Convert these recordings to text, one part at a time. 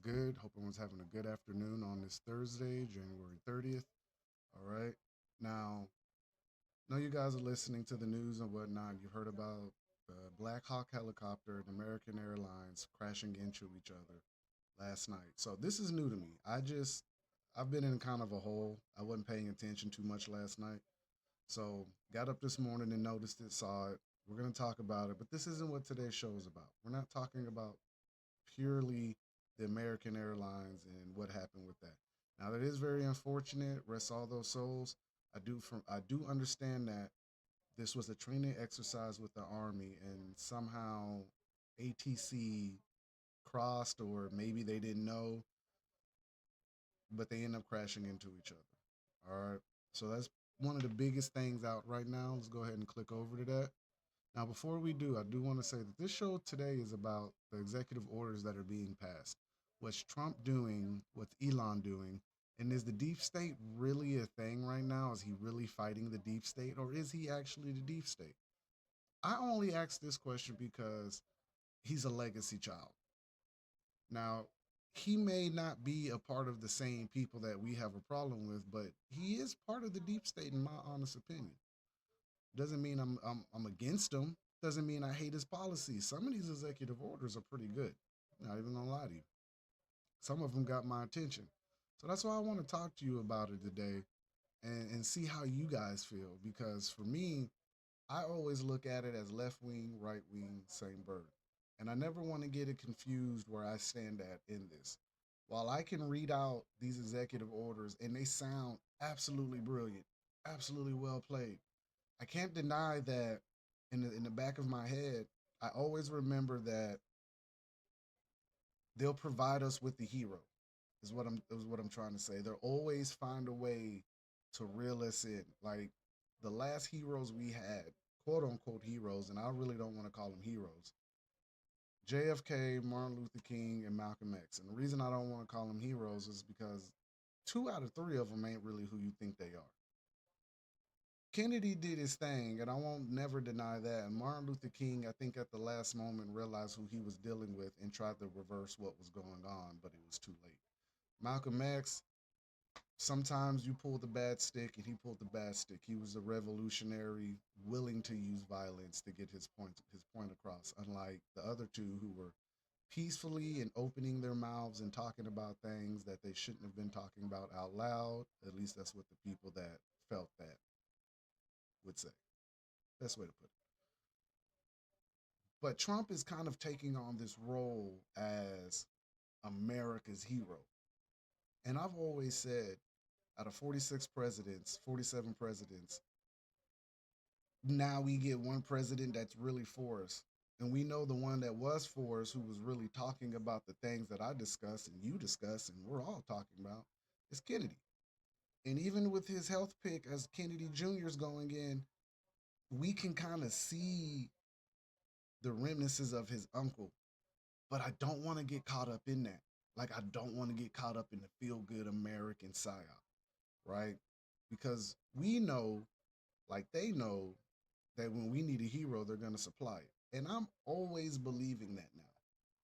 good. Hope everyone's having a good afternoon on this Thursday, January 30th. All right. Now, know you guys are listening to the news and whatnot. You've heard about the Black Hawk helicopter and American Airlines crashing into each other last night. So this is new to me. I've been in kind of a hole. I wasn't paying attention too much last night. So got up this morning and noticed it, saw it. We're going to talk about it, but this isn't what today's show is about. We're not talking about purely the American Airlines and what happened with that. Now that is very unfortunate. Rest all those souls. I do understand that this was a training exercise with the Army and somehow ATC crossed or maybe they didn't know, but they end up crashing into each other. All right. So that's one of the biggest things out right now. Let's go ahead and click over to that. Now, before we do, I do want to say that this show today is about the executive orders that are being passed. What's Trump doing? What's Elon doing? And is the deep state really a thing right now? Is he really fighting the deep state or is he actually the deep state? I only ask this question because he's a legacy child. Now, he may not be a part of the same people that we have a problem with, but he is part of the deep state, in my honest opinion. Doesn't mean I'm against him. Doesn't mean I hate his policies. Some of these executive orders are pretty good. Not even gonna lie to you. Some of them got my attention. So that's why I want to talk to you about it today and see how you guys feel. Because for me, I always look at it as left wing, right wing, same bird. And I never want to get it confused where I stand at in this. While I can read out these executive orders and they sound absolutely brilliant, absolutely well played, I can't deny that in the back of my head, I always remember that they'll provide us with the hero. Is what I'm trying to say. They'll always find a way to reel us in. Like the last heroes we had, quote unquote heroes, and I really don't want to call them heroes. JFK, Martin Luther King, and Malcolm X. And the reason I don't want to call them heroes is because two out of three of them ain't really who you think they are. Kennedy did his thing, and I won't never deny that. And Martin Luther King, I think at the last moment, realized who he was dealing with and tried to reverse what was going on, but it was too late. Malcolm X, sometimes you pull the bad stick, and he pulled the bad stick. He was a revolutionary, willing to use violence to get his point across, unlike the other two who were peacefully and opening their mouths and talking about things that they shouldn't have been talking about out loud. At least that's what the people that felt that would say. Best way to put it. But Trump is kind of taking on this role as America's hero. And I've always said, out of 46 presidents, 47 presidents, now we get one president that's really for us. And we know the one that was for us, who was really talking about the things that I discuss and you discuss, and we're all talking about, is Kennedy. And even with his health pick as Kennedy Jr. is going in, we can kind of see the reminiscences of his uncle, but I don't want to get caught up in that. Like I don't want to get caught up in the feel good American psyop, right? Because we know, like they know, that when we need a hero, they're gonna supply it. And I'm always believing that now.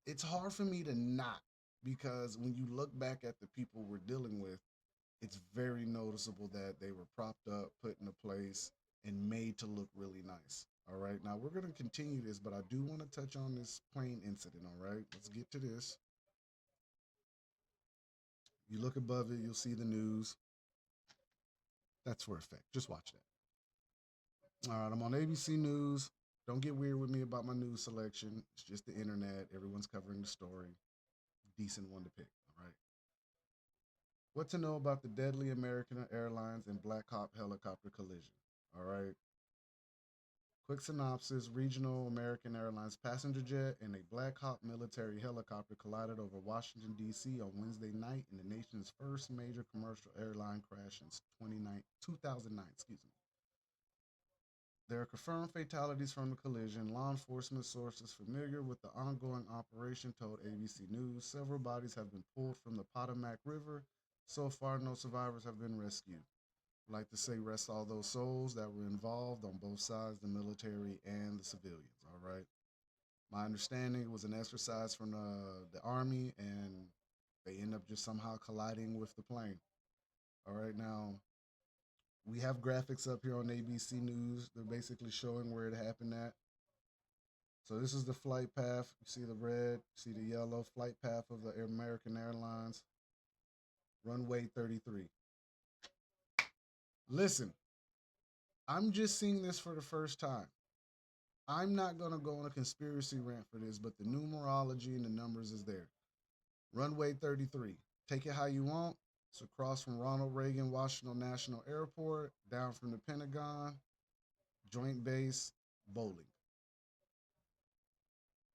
It's hard for me to not, because when you look back at the people we're dealing with, it's very noticeable that they were propped up, put in a place, and made to look really nice. All right. Now we're gonna continue this, but I do want to touch on this plane incident. All right. Let's get to this. You look above it, you'll see the news. That's for effect. Just watch that. All right. I'm on ABC News. Don't get weird with me about my news selection. It's just the internet. Everyone's covering the story. Decent one to pick. All right. What to know about the deadly American Airlines and Black Hawk helicopter collision? All right. Quick synopsis: regional American Airlines passenger jet and a Black Hawk military helicopter collided over Washington, D.C. on Wednesday night in the nation's first major commercial airline crash since 2009. Excuse me. There are confirmed fatalities from the collision. Law enforcement sources familiar with the ongoing operation told ABC News several bodies have been pulled from the Potomac River. So far, no survivors have been rescued. I'd like to say rest all those souls that were involved on both sides, the military and the civilians. All right. My understanding, it was an exercise from the Army, and They end up just somehow colliding with the plane. All right, now we have graphics up here on ABC News. They're basically showing where it happened at. So this is the flight path. You see the red, you see the yellow flight path of the American Airlines, runway 33. Listen, I'm just seeing this for the first time. I'm not going to go on a conspiracy rant for this, but the numerology and the numbers is there. Runway 33. Take it how you want. It's across from Ronald Reagan Washington National Airport, down from the Pentagon, Joint Base, Bowling.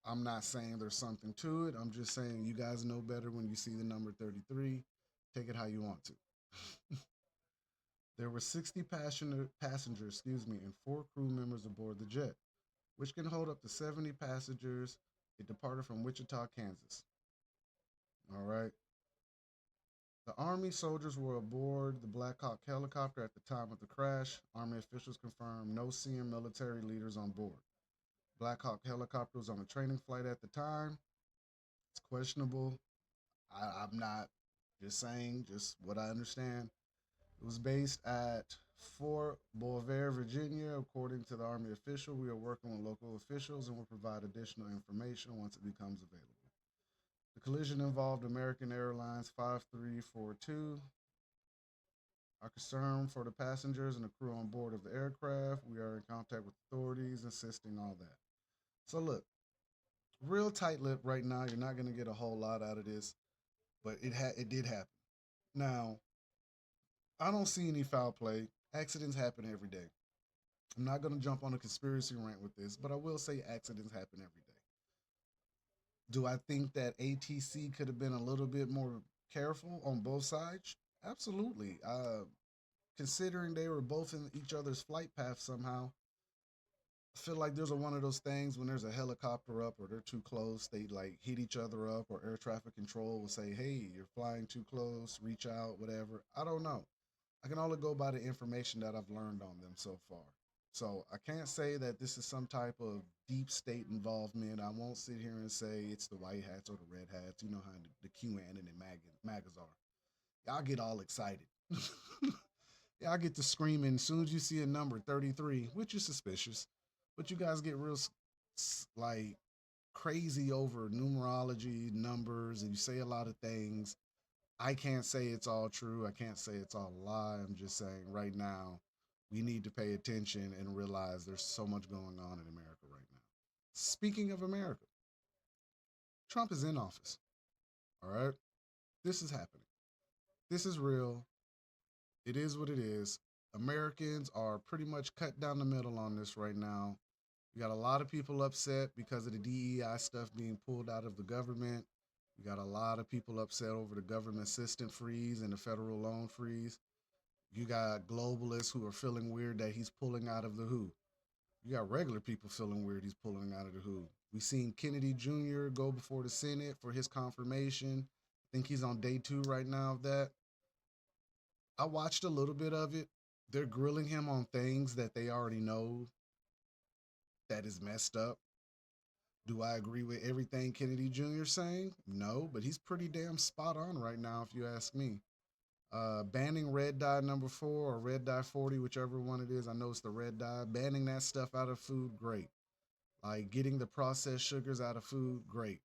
I'm not saying there's something to it. I'm just saying you guys know better when you see the number 33. Take it how you want to. There were 60 passengers, and 4 crew members aboard the jet, which can hold up to 70 passengers. It departed from Wichita, Kansas. All right. The Army soldiers were aboard the Black Hawk helicopter at the time of the crash. Army officials confirmed no senior military leaders on board. Black Hawk helicopter was on a training flight at the time. It's questionable. I'm not just saying, just what I understand. It was based at Fort Belvoir, Virginia. According to the Army official, we are working with local officials and will provide additional information once it becomes available. The collision involved American Airlines 5342. Are concerned for the passengers and the crew on board of the aircraft. We are in contact with authorities, insisting all that. So look, real tight lip right now. You're not going to get a whole lot out of this, but it did happen. Now, I don't see any foul play. Accidents happen every day. I'm not going to jump on a conspiracy rant with this, but I will say accidents happen every day. Do I think that ATC could have been a little bit more careful on both sides? Absolutely. Considering they were both in each other's flight path somehow, I feel like there's one of those things when there's a helicopter up or they're too close, they like hit each other up, or air traffic control will say, hey, you're flying too close, reach out, whatever. I don't know. I can only go by the information that I've learned on them so far. So I can't say that this is some type of deep state involvement. I won't sit here and say it's the white hats or the red hats. You know how the QAnon and MAGAs are. Y'all get all excited. Y'all get to screaming as soon as you see a number 33, which is suspicious. But you guys get real like crazy over numerology, numbers, and you say a lot of things. I can't say it's all true. I can't say it's all a lie. I'm just saying right now, we need to pay attention and realize there's so much going on in America right now. Speaking of America, Trump is in office. All right. This is happening. This is real. It is what it is. Americans are pretty much cut down the middle on this right now. You got a lot of people upset because of the DEI stuff being pulled out of the government. You got a lot of people upset over the government assistant freeze and the federal loan freeze. You got globalists who are feeling weird that he's pulling out of the WHO. You got regular people feeling weird he's pulling out of the WHO. We seen Kennedy Jr. go before the Senate for his confirmation. I think he's on day 2 right now of that. I watched a little bit of it. They're grilling him on things that they already know that is messed up. Do I agree with everything Kennedy Jr. is saying? No, but he's pretty damn spot on right now, if you ask me. Banning red dye number 4 or red dye 40, whichever one it is. I know it's the red dye. Banning that stuff out of food, great. Like getting the processed sugars out of food, great.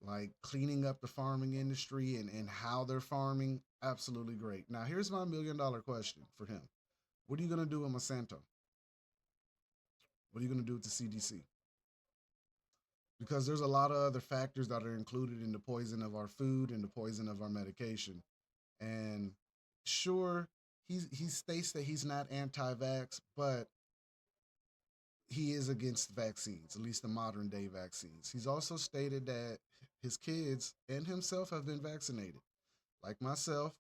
Like cleaning up the farming industry and how they're farming, absolutely great. Now, here's my $1 million question for him. What are you going to do with Monsanto? What are you going to do with the CDC? Because there's a lot of other factors that are included in the poison of our food and the poison of our medication. And sure, he states that he's not anti-vax, but he is against vaccines, at least the modern day vaccines. He's also stated that his kids and himself have been vaccinated. Like myself,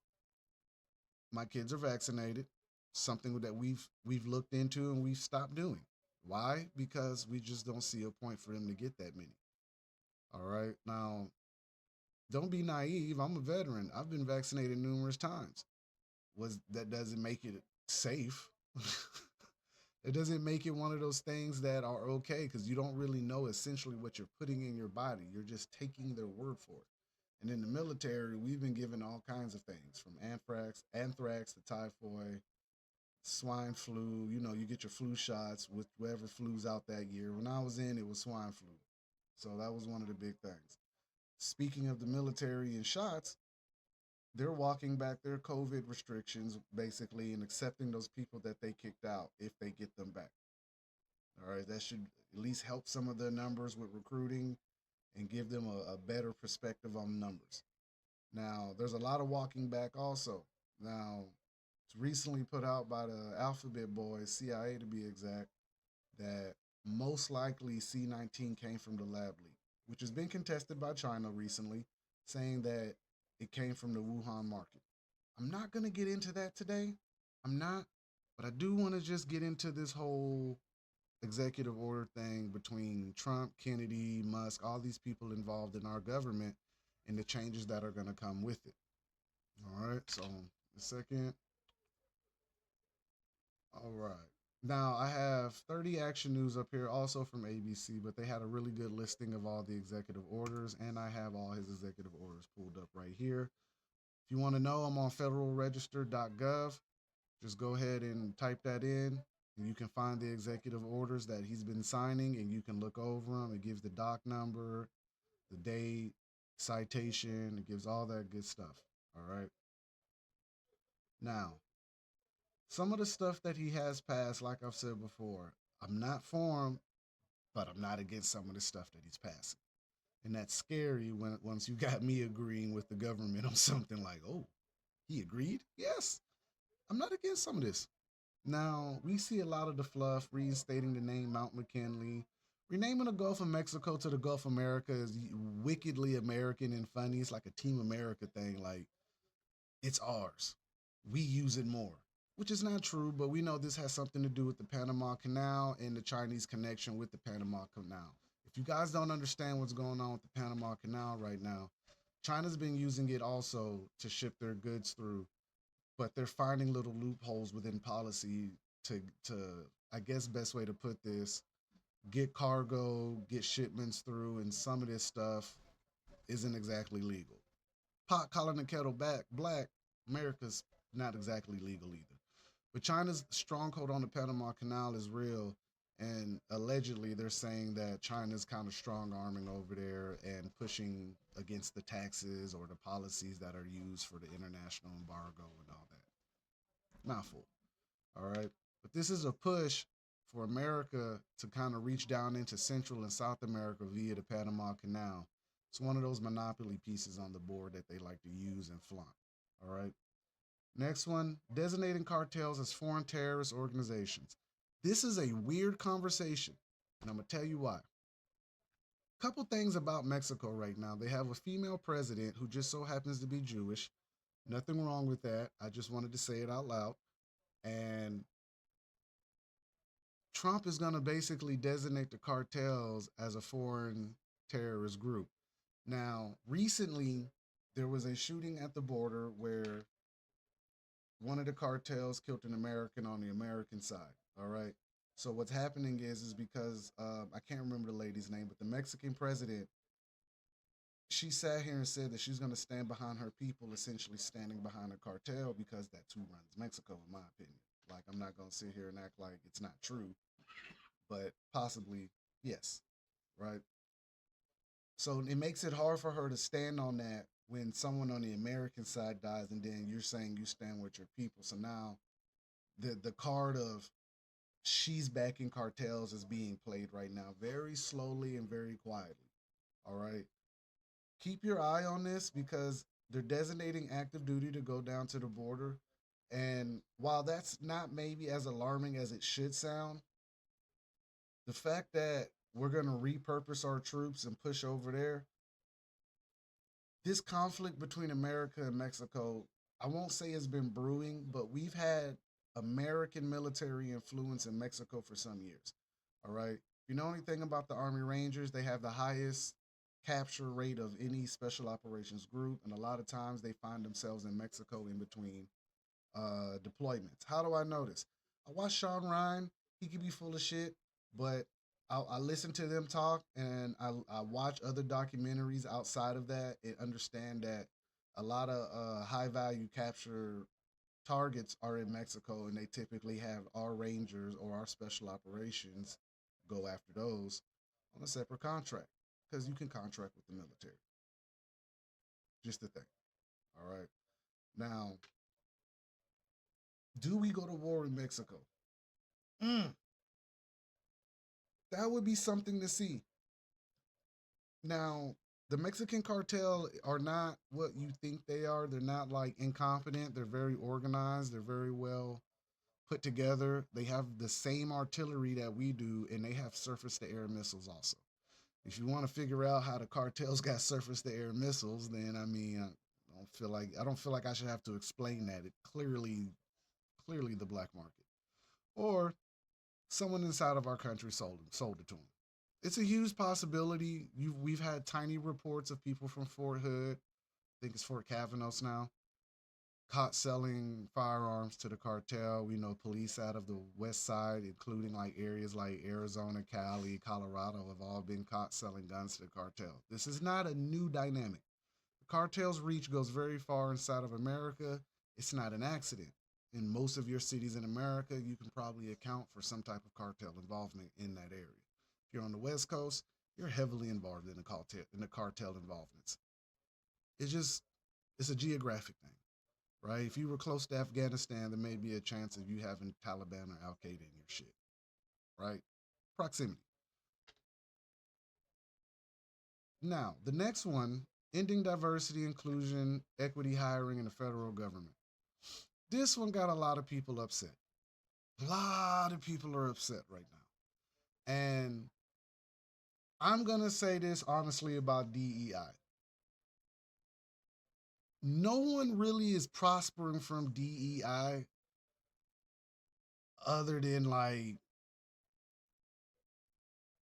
my kids are vaccinated, something that we've looked into and we've stopped doing. Why? Because we just don't see a point for him to get that many. All right. Now, don't be naive. I'm a veteran. I've been vaccinated numerous times. Was that doesn't make it safe. It doesn't make it one of those things that are okay because you don't really know essentially what you're putting in your body. You're just taking their word for it. And in the military, we've been given all kinds of things from anthrax to typhoid, swine flu. You know, you get your flu shots with whoever flu's out that year. When I was in, it was swine flu. So that was one of the big things. Speaking of the military and shots, they're walking back their COVID restrictions basically and accepting those people that they kicked out if they get them back. All right, that should at least help some of their numbers with recruiting and give them a better perspective on numbers. Now, there's a lot of walking back also. Now, it's recently put out by the Alphabet Boys, CIA to be exact, that most likely C-19 came from the lab leak, which has been contested by China recently, saying that it came from the Wuhan market. I'm not going to get into that today. I'm not, but I do want to just get into this whole executive order thing between Trump, Kennedy, Musk, all these people involved in our government and the changes that are going to come with it. All right, so a second. All right. Now I have 30 action news up here, also from ABC, but they had a really good listing of all the executive orders, and I have all his executive orders pulled up right here. If you want to know, I'm on federalregister.gov. Just go ahead and type that in, and you can find the executive orders that he's been signing, and you can look over them. It gives the doc number, the date, citation, it gives all that good stuff. All right. Now, some of the stuff that he has passed, like I've said before, I'm not for him, but I'm not against some of the stuff that he's passing. And that's scary when once you got me agreeing with the government on something like, oh, he agreed? Yes, I'm not against some of this. Now, we see a lot of the fluff, reinstating the name Mount McKinley. Renaming the Gulf of Mexico to the Gulf of America is wickedly American and funny. It's like a Team America thing. Like, it's ours. We use it more, which is not true, but we know this has something to do with the Panama Canal and the Chinese connection with the Panama Canal. If you guys don't understand what's going on with the Panama Canal right now, China's been using it also to ship their goods through, but they're finding little loopholes within policy to I guess best way to put this, get cargo, get shipments through, and some of this stuff isn't exactly legal. Pot calling the kettle back black, America's not exactly legal either. But China's stronghold on the Panama Canal is real, and allegedly they're saying that China's kind of strong arming over there and pushing against the taxes or the policies that are used for the international embargo and all that. Mouthful. All right. But this is a push for America to kind of reach down into Central and South America via the Panama Canal. It's one of those monopoly pieces on the board that they like to use and flaunt. All right. Next one, designating cartels as foreign terrorist organizations. This is a weird conversation, and I'm going to tell you why. Couple things about Mexico right now. They have a female president who just so happens to be Jewish. Nothing wrong with that. I just wanted to say it out loud. And Trump is going to basically designate the cartels as a foreign terrorist group. Now, recently, there was a shooting at the border where one of the cartels killed an American on the American side. All right. So what's happening is because I can't remember the lady's name, but the Mexican president, she sat here and said that she's going to stand behind her people, essentially standing behind a cartel because that's who runs Mexico, in my opinion. Like I'm not going to sit here and act like it's not true, but possibly yes, right? So it makes it hard for her to stand on that when someone on the American side dies, and then you're saying you stand with your people. So now the card of she's backing cartels is being played right now, very slowly and very quietly. All right, keep your eye on this because they're designating active duty to go down to the border, and while that's not maybe as alarming as it should sound, the fact that we're going to repurpose our troops and push over there, this conflict between America and Mexico, I won't say it's been brewing, but we've had American military influence in Mexico for some years. All right. If you know anything about the Army Rangers, they have the highest capture rate of any special operations group. And a lot of times they find themselves in Mexico in between deployments. How do I know this? I watch Sean Ryan. He can be full of shit, but I listen to them talk, and I watch other documentaries outside of that and understand that a lot of high value capture targets are in Mexico, and they typically have our Rangers or our special operations go after those on a separate contract because you can contract with the military. Just the thing. All right. Now, do we go to war in Mexico? Mm, that would be something to see. Now, the Mexican cartel are not what you think they are. They're not like incompetent. They're very organized. They're very well put together. They have the same artillery that we do, and they have surface to air missiles also. If you want to figure out how the cartels got surface to air missiles, then I mean, I don't feel like I should have to explain that. It clearly the black market, or someone inside of our country sold it to them. It's a huge possibility. We've had tiny reports of people from Fort Hood, I think it's Fort Cavanos now, caught selling firearms to the cartel. We know police out of the west side, including like areas like Arizona, Cali, Colorado, have all been caught selling guns to the cartel. This is not a new dynamic. The cartel's reach goes very far inside of America. It's not an accident. In most of your cities in America, you can probably account for some type of cartel involvement in that area. If you're on the West Coast, you're heavily involved in the cartel involvements. It's just it's a geographic thing, right? If you were close to Afghanistan, there may be a chance of you having Taliban or Al Qaeda in your shit, right? Proximity. Now, the next one, ending diversity, inclusion, equity hiring in the federal government. This one got a lot of people upset. A lot of people are upset right now. And I'm going to say this honestly about DEI. No one really is prospering from DEI other than like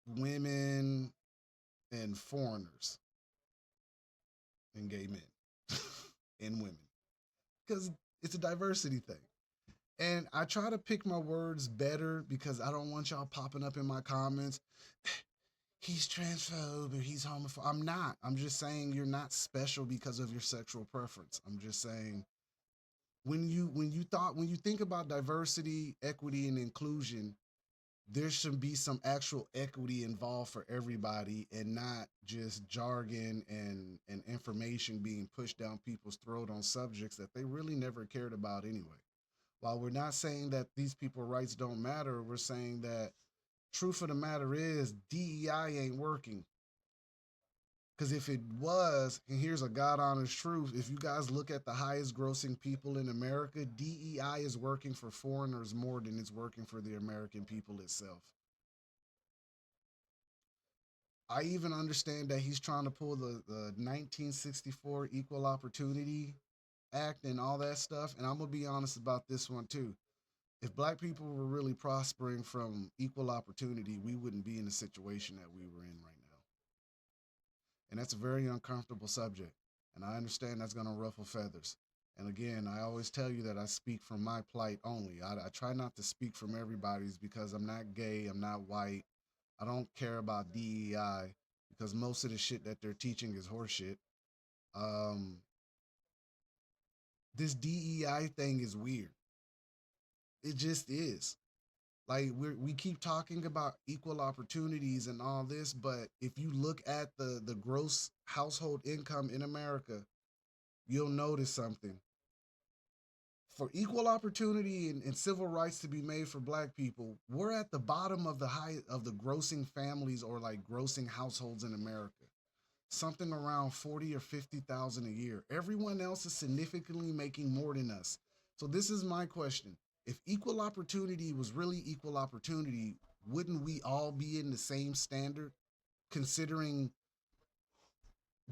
women and foreigners and gay men and women because it's a diversity thing. And I try to pick my words better because I don't want y'all popping up in my comments. He's transphobe or he's homophobe. I'm not. I'm just saying you're not special because of your sexual preference. I'm just saying when you think about diversity, equity, and inclusion, there should be some actual equity involved for everybody and not just jargon and information being pushed down people's throat on subjects that they really never cared about anyway. While we're not saying that these people's rights don't matter, we're saying that truth of the matter is DEI ain't working. Because if it was, and here's a God honest truth, if you guys look at the highest grossing people in America, DEI is working for foreigners more than it's working for the American people itself. I even understand that he's trying to pull the 1964 Equal Opportunity Act and all that stuff. And I'm going to be honest about this one too. If black people were really prospering from equal opportunity, we wouldn't be in the situation that we were in right now. And that's a very uncomfortable subject. And I understand that's going to ruffle feathers. And again, I always tell you that I speak from my plight only. I try not to speak from everybody's because I'm not gay, I'm not white, I don't care about DEI because most of the shit that they're teaching is horseshit. Um, this DEI thing is weird. It just is. Like we keep talking about equal opportunities and all this, but if you look at the gross household income in America, you'll notice something. For equal opportunity and civil rights to be made for black people, we're at the bottom of the high of the grossing families or like grossing households in America. Something around 40 or 50,000 a year. Everyone else is significantly making more than us. So this is my question. If equal opportunity was really equal opportunity, wouldn't we all be in the same standard considering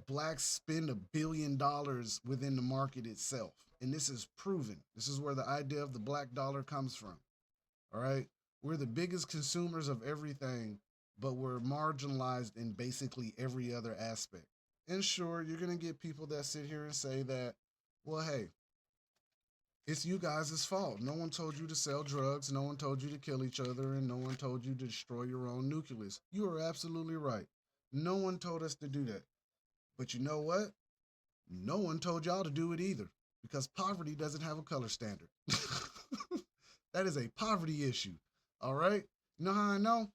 blacks spend $1 billion within the market itself? And this is proven. This is where the idea of the black dollar comes from. All right. We're the biggest consumers of everything, but we're marginalized in basically every other aspect. And sure, you're going to get people that sit here and say that, well, hey, It's you guys' fault. No one told you to sell drugs. No one told you to kill each other. And no one told you to destroy your own nucleus. You are absolutely right. No one told us to do that. But you know what? No one told y'all to do it either because poverty doesn't have a color standard. That is a poverty issue. All right? You know how I know?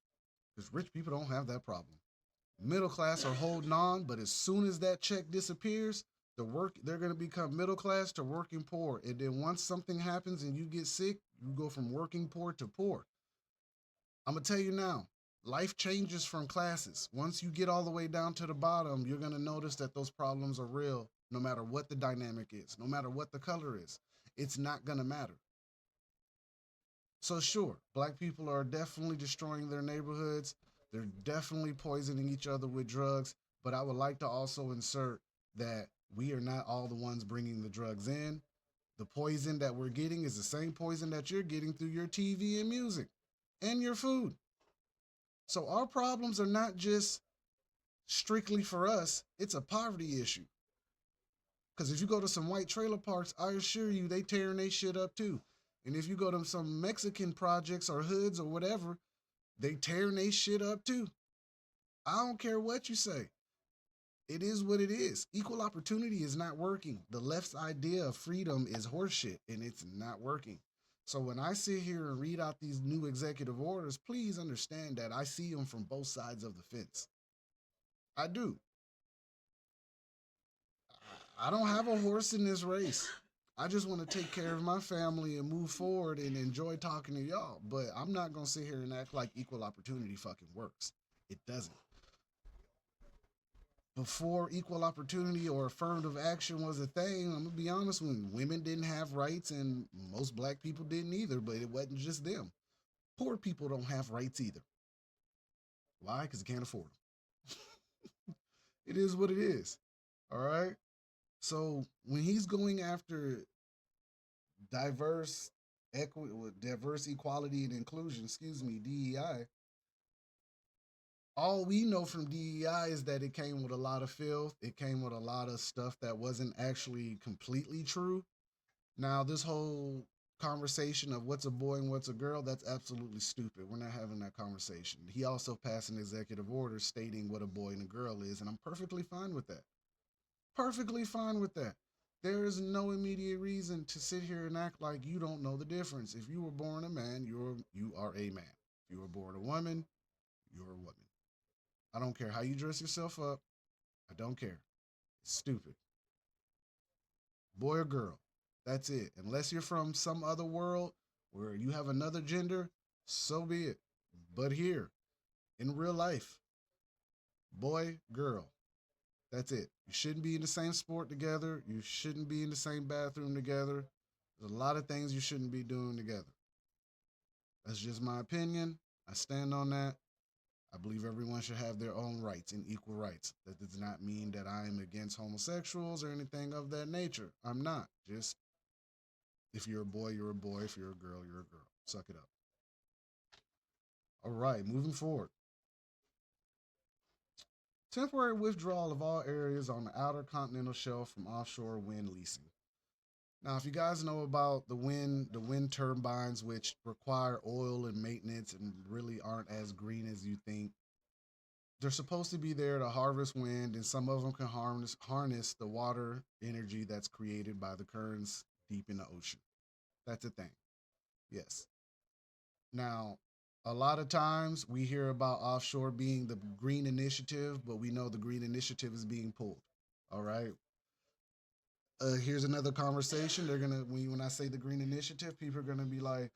Because rich people don't have that problem. Middle class are holding on, but as soon as that check disappears, they're going to become middle class to working poor. And then once something happens and you get sick, you go from working poor to poor. I'm going to tell you now, life changes from classes. Once you get all the way down to the bottom, you're going to notice that those problems are real no matter what the dynamic is, no matter what the color is. It's not going to matter. So, sure, black people are definitely destroying their neighborhoods. They're definitely poisoning each other with drugs. But I would like to also insert that we are not all the ones bringing the drugs in. The poison that we're getting is the same poison that you're getting through your TV and music and your food. So our problems are not just strictly for us, it's a poverty issue. Because if you go to some white trailer parks, I assure you they tearing their shit up too. And if you go to some Mexican projects or hoods or whatever, they tearing their shit up too. I don't care what you say. It is what it is. Equal opportunity is not working. The left's idea of freedom is horseshit and it's not working. So when I sit here and read out these new executive orders, please understand that I see them from both sides of the fence. I do. I don't have a horse in this race. I just want to take care of my family and move forward and enjoy talking to y'all. But I'm not going to sit here and act like equal opportunity fucking works. It doesn't. Before equal opportunity or affirmative action was a thing, I'm gonna be honest with you, women didn't have rights and most black people didn't either, but it wasn't just them. Poor people don't have rights either. Why? Because they can't afford them. It is what it is. All right. So when he's going after diverse equity, diverse equality and inclusion, excuse me, DEI, all we know from DEI is that it came with a lot of filth. It came with a lot of stuff that wasn't actually completely true. Now, this whole conversation of what's a boy and what's a girl, that's absolutely stupid. We're not having that conversation. He also passed an executive order stating what a boy and a girl is, and I'm perfectly fine with that. Perfectly fine with that. There is no immediate reason to sit here and act like you don't know the difference. If you were born a man, you are a man. If you were born a woman, you're a woman. I don't care how you dress yourself up. I don't care. It's stupid. Boy or girl. That's it. Unless you're from some other world where you have another gender, so be it. But here, in real life, boy, girl. That's it. You shouldn't be in the same sport together. You shouldn't be in the same bathroom together. There's a lot of things you shouldn't be doing together. That's just my opinion. I stand on that. I believe everyone should have their own rights and equal rights. That does not mean that I am against homosexuals or anything of that nature. I'm not. Just if you're a boy, you're a boy. If you're a girl, you're a girl. Suck it up. All right, moving forward. Temporary withdrawal of all areas on the outer continental shelf from offshore wind leasing. Now, if you guys know about the wind turbines, which require oil and maintenance and really aren't as green as you think, they're supposed to be there to harvest wind, and some of them can harness the water energy that's created by the currents deep in the ocean. That's a thing. Yes. Now, a lot of times we hear about offshore being the green initiative, but we know the green initiative is being pulled. All right. Here's another conversation. They're gonna when I say the green initiative, people are gonna be like,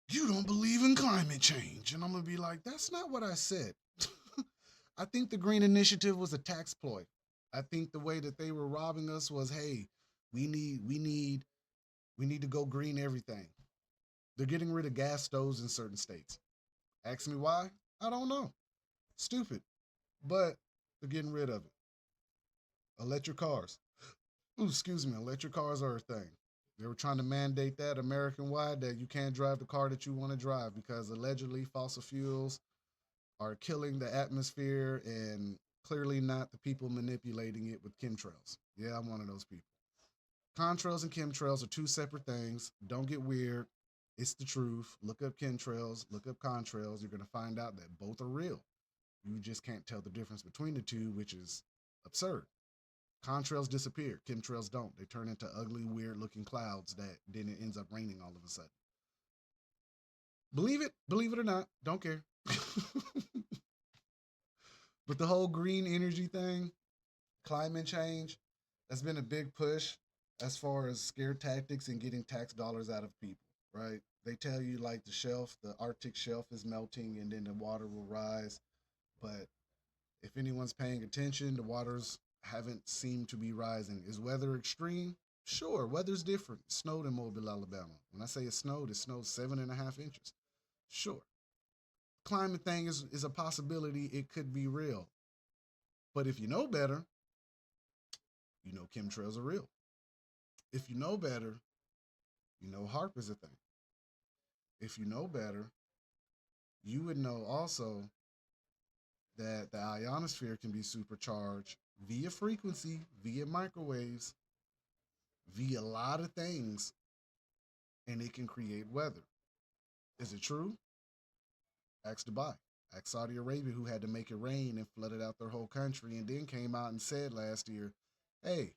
"You don't believe in climate change," and I'm gonna be like, "That's not what I said." I think the green initiative was a tax ploy. I think the way that they were robbing us was, "Hey, we need to go green everything." They're getting rid of gas stoves in certain states. Ask me why? I don't know. Stupid, but they're getting rid of it. Electric cars. Ooh, excuse me, electric cars are a thing. They were trying to mandate that American wide that you can't drive the car that you want to drive because allegedly fossil fuels are killing the atmosphere and clearly not the people manipulating it with chemtrails. Yeah, I'm one of those people. Contrails and chemtrails are two separate things. Don't get weird. It's the truth. Look up chemtrails, look up contrails. You're going to find out that both are real. You just can't tell the difference between the two, which is absurd. Contrails disappear. Chemtrails don't. They turn into ugly, weird looking clouds that then it ends up raining all of a sudden. Believe it or not, don't care. But the whole green energy thing, climate change, that's been a big push as far as scare tactics and getting tax dollars out of people, right? They tell you like the Arctic shelf is melting and then the water will rise. But if anyone's paying attention, the waters haven't seemed to be rising. Is weather extreme? Sure, weather's different. It snowed in Mobile, Alabama. When I say it snowed 7.5 inches. Sure. Climate thing is a possibility. It could be real. But if you know better, you know chemtrails are real. If you know better, you know HARP is a thing. If you know better, you would know also that the ionosphere can be supercharged via frequency, via microwaves, via a lot of things, and it can create weather. Is it true? Ask Dubai. Ask Saudi Arabia, who had to make it rain and flooded out their whole country, and then came out and said last year, "Hey,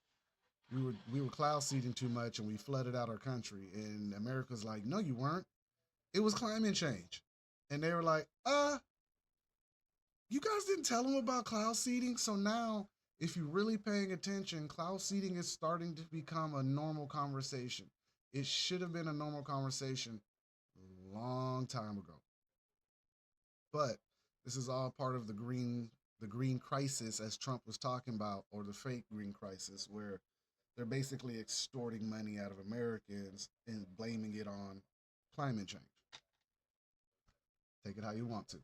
we were cloud seeding too much and we flooded out our country." And America's like, "No, you weren't. It was climate change." And they were like, you guys didn't tell them about cloud seeding. So now, if you're really paying attention, cloud seeding is starting to become a normal conversation. It should have been a normal conversation a long time ago. But this is all part of the green crisis, as Trump was talking about, or the fake green crisis, where they're basically extorting money out of Americans and blaming it on climate change. Take it how you want to.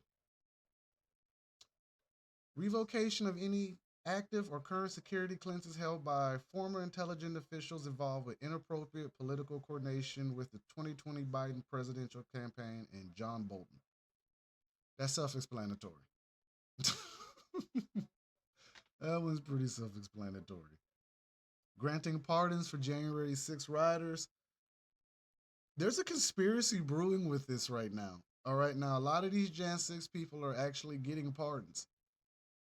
Revocation of any active or current security clearances held by former intelligence officials involved with inappropriate political coordination with the 2020 Biden presidential campaign and John Bolton. That's self explanatory. That was pretty self explanatory. Granting pardons for January 6 rioters. There's a conspiracy brewing with this right now. All right, now a lot of these Jan 6 people are actually getting pardons.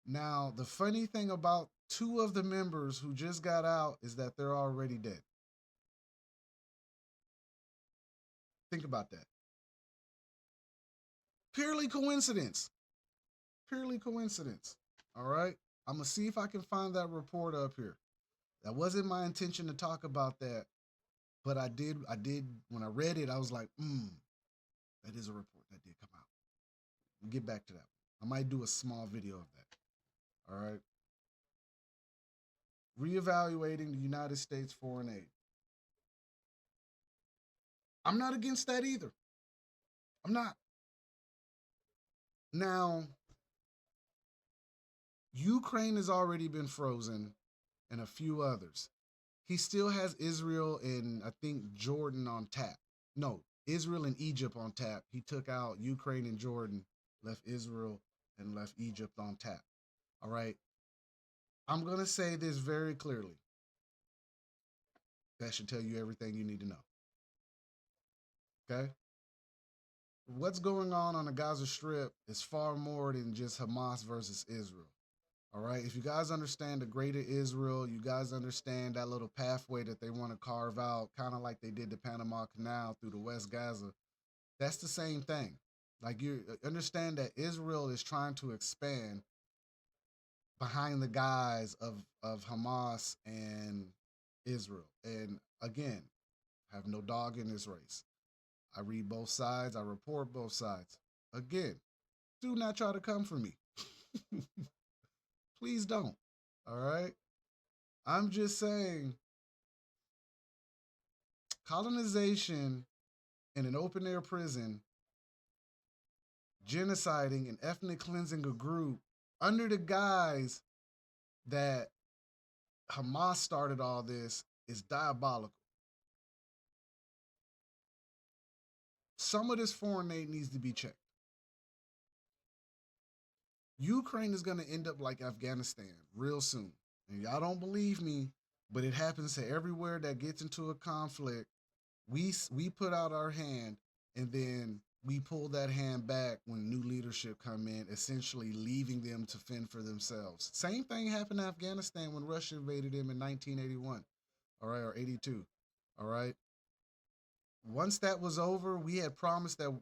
Now, the funny thing about two of the members who just got out is that they're already dead. Think about that. Purely coincidence. Purely coincidence. All right. I'm going to see if I can find that report up here. That wasn't my intention to talk about that, but I did when I read it, I was like, that is a report that did come out. We'll get back to that. I might do a small video of that. All right. Reevaluating the United States foreign aid. I'm not against that either. I'm not. Now, Ukraine has already been frozen and a few others. He still has Israel and I think Jordan on tap. No, Israel and Egypt on tap. He took out Ukraine and Jordan, left Israel and left Egypt on tap. All right. I'm going to say this very clearly. That should tell you everything you need to know. Okay? What's going on the Gaza Strip is far more than just Hamas versus Israel. All right. If you guys understand the greater Israel, you guys understand that little pathway that they want to carve out, kind of like they did the Panama Canal through the West Gaza. That's the same thing. Like you understand that Israel is trying to expand behind the guise of Hamas and Israel. And again, I have no dog in this race. I read both sides. I report both sides. Again, do not try to come for me. Please don't. All right. I'm just saying colonization in an open air prison, genociding and ethnic cleansing a group under the guise that Hamas started all this is diabolical. Some of this foreign aid needs to be checked. Ukraine is going to end up like Afghanistan real soon. And y'all don't believe me, But it happens to everywhere that gets into a conflict. We put out our hand, and then we pull that hand back when new leadership come in, essentially leaving them to fend for themselves. Same thing happened in Afghanistan when Russia invaded them in 1981, all right, or 82, all right. Once that was over, we had promised that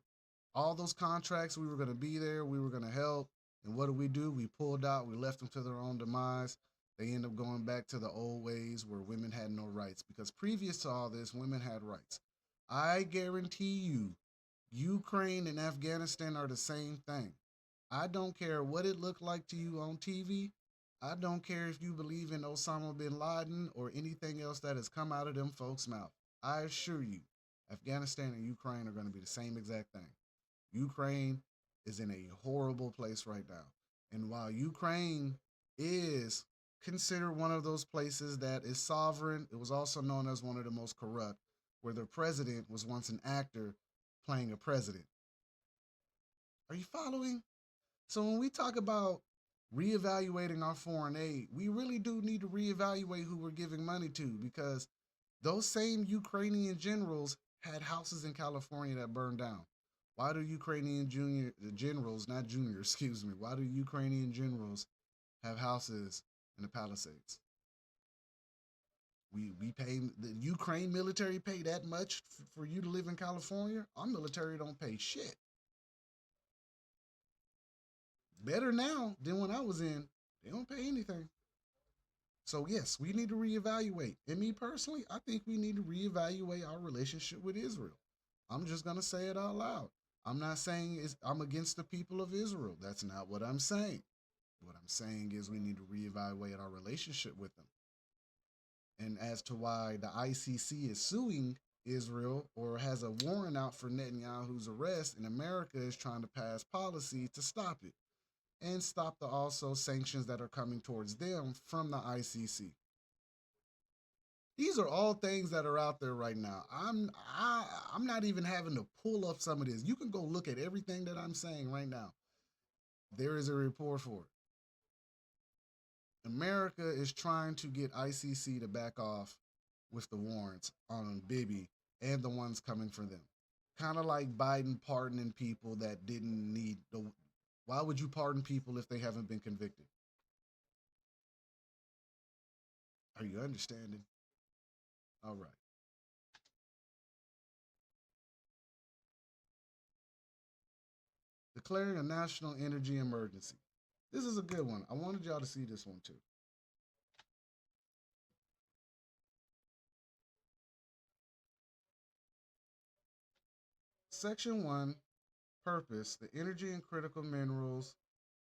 all those contracts, we were going to be there, we were going to help. And what did we do? We pulled out, we left them to their own demise. They end up going back to the old ways where women had no rights, because previous to all this, women had rights. I guarantee you, Ukraine and Afghanistan are the same thing. I don't care what it looked like to you on TV. I don't care if you believe in Osama bin Laden or anything else that has come out of them folks' mouth. I assure you, Afghanistan and Ukraine are going to be the same exact thing. Ukraine is in a horrible place right now. And while Ukraine is considered one of those places that is sovereign, it was also known as one of the most corrupt, where the president was once an actor playing a president. Are you following? So when we talk about reevaluating our foreign aid, we really do need to reevaluate who we're giving money to, because those same Ukrainian generals had houses in California that burned down. Why do Ukrainian junior generals, not junior, excuse me, why do Ukrainian generals have houses in the Palisades? We pay the Ukraine military pay that much for you to live in California? Our military don't pay shit. Better now than when I was in. They don't pay anything. So yes, we need to reevaluate. And me personally, I think we need to reevaluate our relationship with Israel. I'm just gonna say it out loud. I'm not saying I'm against the people of Israel. That's not what I'm saying. What I'm saying is we need to reevaluate our relationship with them. And as to why the ICC is suing Israel or has a warrant out for Netanyahu's arrest, and America is trying to pass policy to stop it and stop the also sanctions that are coming towards them from the ICC. These are all things that are out there right now. I'm not even having to pull up some of this. You can go look at everything that I'm saying right now. There is a report for it. America is trying to get ICC to back off with the warrants on Bibi and the ones coming for them. Kind of like Biden pardoning people that didn't need the. Why would you pardon people if they haven't been convicted? Are you understanding? All right. Declaring a national energy emergency. This is a good one. I wanted y'all to see this one too. Section 1, purpose: the energy and critical minerals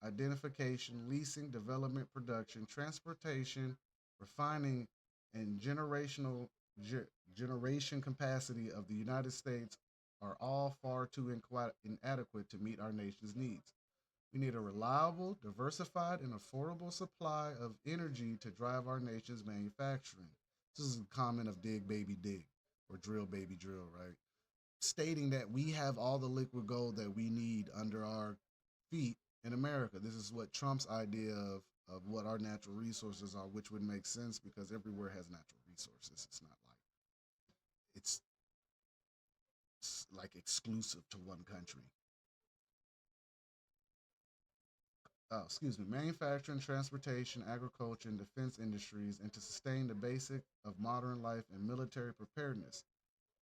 identification, leasing, development, production, transportation, refining, and generation capacity of the United States are all far too inadequate to meet our nation's needs. We need a reliable, diversified, and affordable supply of energy to drive our nation's manufacturing. This is a comment of Dig Baby Dig, or Drill Baby Drill, right? Stating that we have all the liquid gold that we need under our feet in America. This is what Trump's idea of what our natural resources are, which would make sense because everywhere has natural resources. It's not like it's, it's like exclusive to one country. Excuse me, manufacturing, transportation, agriculture, and defense industries, and to sustain the basic of modern life and military preparedness.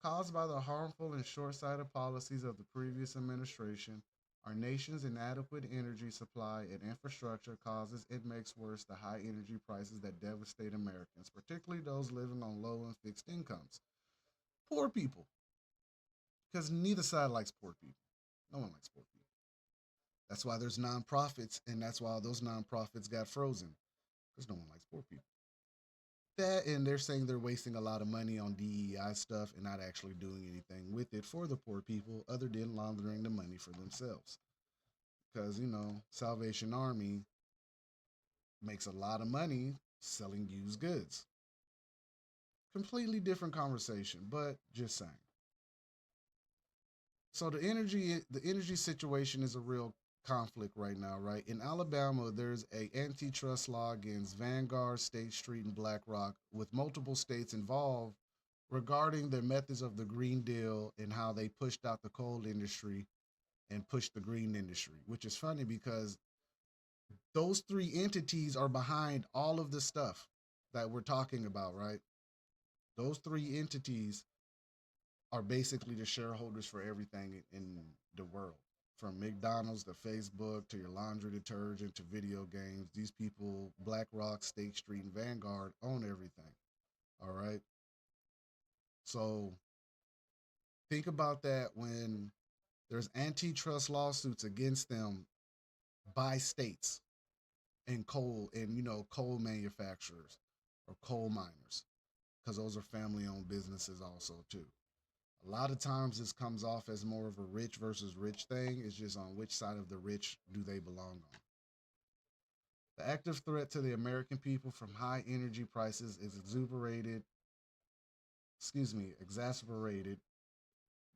Caused by the harmful and short sighted policies of the previous administration, our nation's inadequate energy supply and infrastructure causes it makes worse the high energy prices that devastate Americans, particularly those living on low and fixed incomes. Poor people, because neither side likes poor people. No one likes poor people. That's why there's nonprofits, and that's why those nonprofits got frozen, because no one likes poor people. That, and they're saying they're wasting a lot of money on DEI stuff and not actually doing anything with it for the poor people other than laundering the money for themselves. Because, Salvation Army makes a lot of money selling used goods. Completely different conversation, but just saying. So the energy situation is a real conflict right now, right? In Alabama, there's a antitrust law against Vanguard, State Street, and BlackRock, with multiple states involved regarding their methods of the Green Deal and how they pushed out the coal industry and pushed the green industry, which is funny because those three entities are behind all of the stuff that we're talking about, right? Those three entities are basically the shareholders for everything in the world. From McDonald's to Facebook to your laundry detergent to video games, these people, BlackRock, State Street, and Vanguard, own everything. All right. So think about that when there's antitrust lawsuits against them by states and coal and coal manufacturers or coal miners, because those are family owned businesses also too. A lot of times this comes off as more of a rich versus rich thing. It's just on which side of the rich do they belong on. The active threat to the American people from high energy prices is exacerbated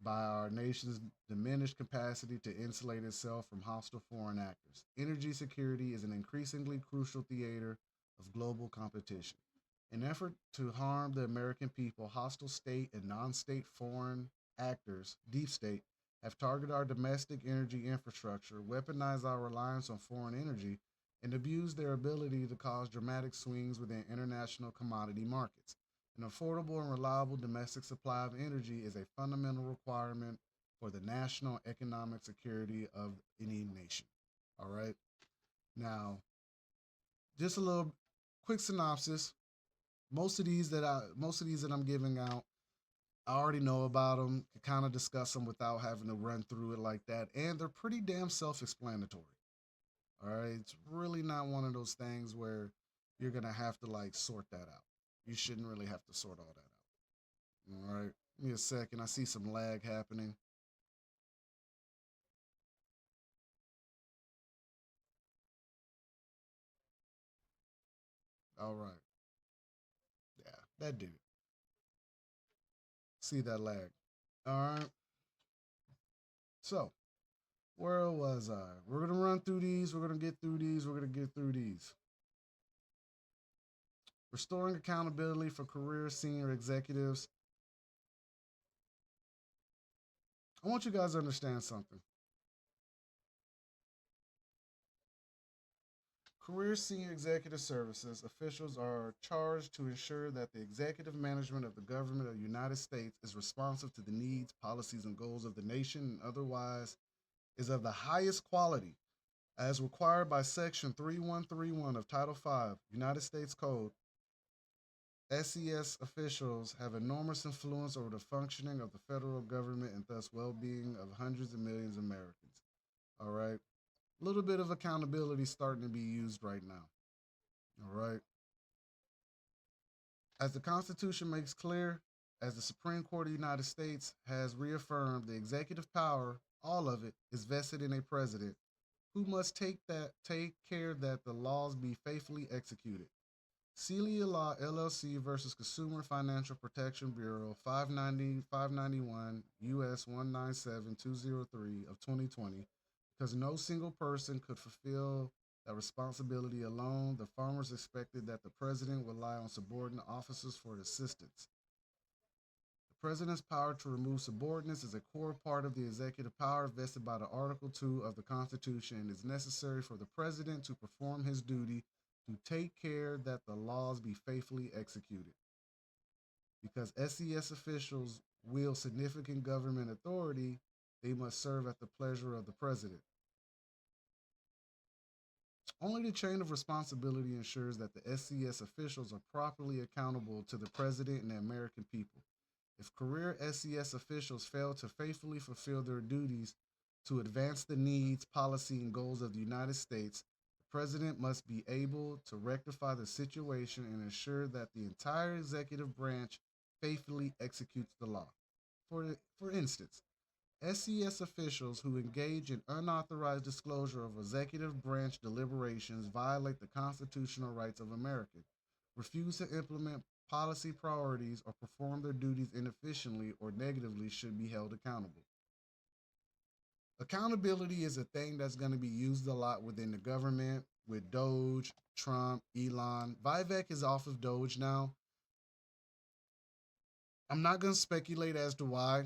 by our nation's diminished capacity to insulate itself from hostile foreign actors. Energy security is an increasingly crucial theater of global competition. In effort to harm the American people, hostile state and non-state foreign actors, deep state, have targeted our domestic energy infrastructure, weaponized our reliance on foreign energy, and abused their ability to cause dramatic swings within international commodity markets. An affordable and reliable domestic supply of energy is a fundamental requirement for the national economic security of any nation. All right. Now, just a little quick synopsis. Most of these that I'm giving out, I already know about them. Can kind of discuss them without having to run through it like that, and they're pretty damn self-explanatory. All right, it's really not one of those things where you're gonna have to like sort that out. You shouldn't really have to sort all that out. All right, give me a second. I see some lag happening. All right, yeah, that did it. See that lag. All right, so where was I? We're gonna run through these. We're gonna get through these. We're gonna get through these. Restoring accountability for career senior executives. I want you guys to understand something. Career senior executive services officials are charged to ensure that the executive management of the government of the United States is responsive to the needs, policies, and goals of the nation and otherwise is of the highest quality as required by Section 3131 of Title 5 United States Code. SES officials have enormous influence over the functioning of the federal government and thus well-being of hundreds of millions of Americans. All right. A little bit of accountability starting to be used right now. All right. As the Constitution makes clear, as the Supreme Court of the United States has reaffirmed, the executive power, all of it, is vested in a president who must take care that the laws be faithfully executed. Celia Law LLC versus Consumer Financial Protection Bureau 590 US 197203 of 2020, because no single person could fulfill that responsibility alone, the farmers expected that the president would rely on subordinate officers for assistance. The president's power to remove subordinates is a core part of the executive power vested by the Article 2 of the Constitution and is necessary for the president to perform his duty to take care that the laws be faithfully executed. Because SES officials wield significant government authority, they must serve at the pleasure of the president. Only the chain of responsibility ensures that the SCS officials are properly accountable to the president and the American people. If career SCS officials fail to faithfully fulfill their duties to advance the needs, policy, and goals of the United States, the president must be able to rectify the situation and ensure that the entire executive branch faithfully executes the law. For instance, SCS officials who engage in unauthorized disclosure of executive branch deliberations violate the constitutional rights of Americans, refuse to implement policy priorities, or perform their duties inefficiently or negatively should be held accountable. Accountability is a thing that's going to be used a lot within the government with Doge, Trump, Elon. Vivek is off of Doge now. I'm not going to speculate as to why,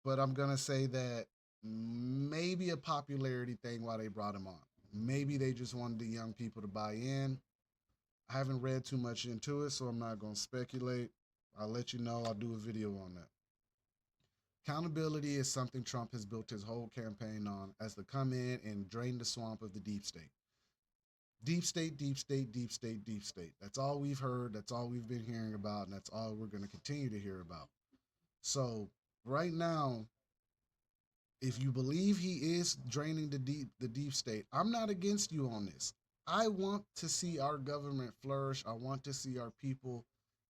but I'm going to say that maybe a popularity thing why they brought him on. Maybe they just wanted the young people to buy in. I haven't read too much into it, so I'm not going to speculate. I'll let you know. I'll do a video on that. Accountability is something Trump has built his whole campaign on as to come in and drain the swamp of the deep state. Deep state, deep state, deep state, deep state. That's all we've heard. That's all we've been hearing about. And that's all we're going to continue to hear about. So, right now, if you believe he is draining the deep state, I'm not against you on this. I want to see our government flourish. I want to see our people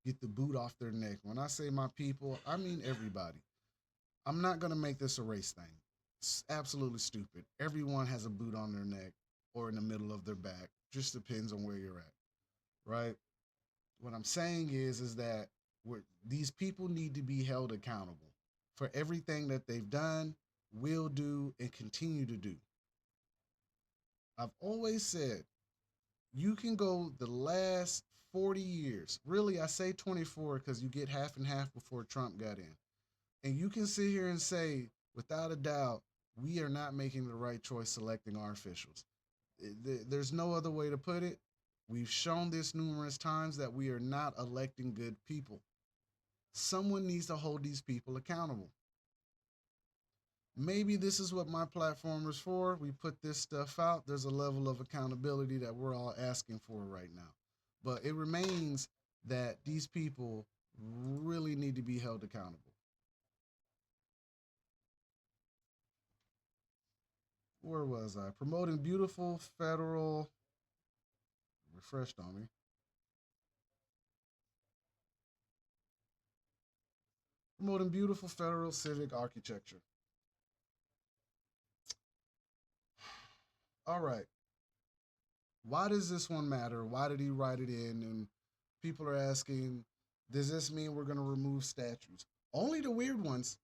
get the boot off their neck. When I say my people, I mean everybody. I'm not going to make this a race thing. It's absolutely stupid. Everyone has a boot on their neck or in the middle of their back. Just depends on where you're at, right? What I'm saying is that these people need to be held accountable for everything that they've done, will do, and continue to do. I've always said you can go the last 40 years. Really, I say 24 because you get half and half before Trump got in. And you can sit here and say, without a doubt, we are not making the right choice selecting our officials. There's no other way to put it. We've shown this numerous times that we are not electing good people. Someone needs to hold these people accountable. Maybe this is what my platform is for. We put this stuff out. There's a level of accountability that we're all asking for right now. But it remains that these people really need to be held accountable. Where was I? Promoting beautiful federal, refreshed on me. Promoting beautiful federal civic architecture. All right. Why does this one matter? Why did he write it in? And people are asking, does this mean we're going to remove statues? Only the weird ones.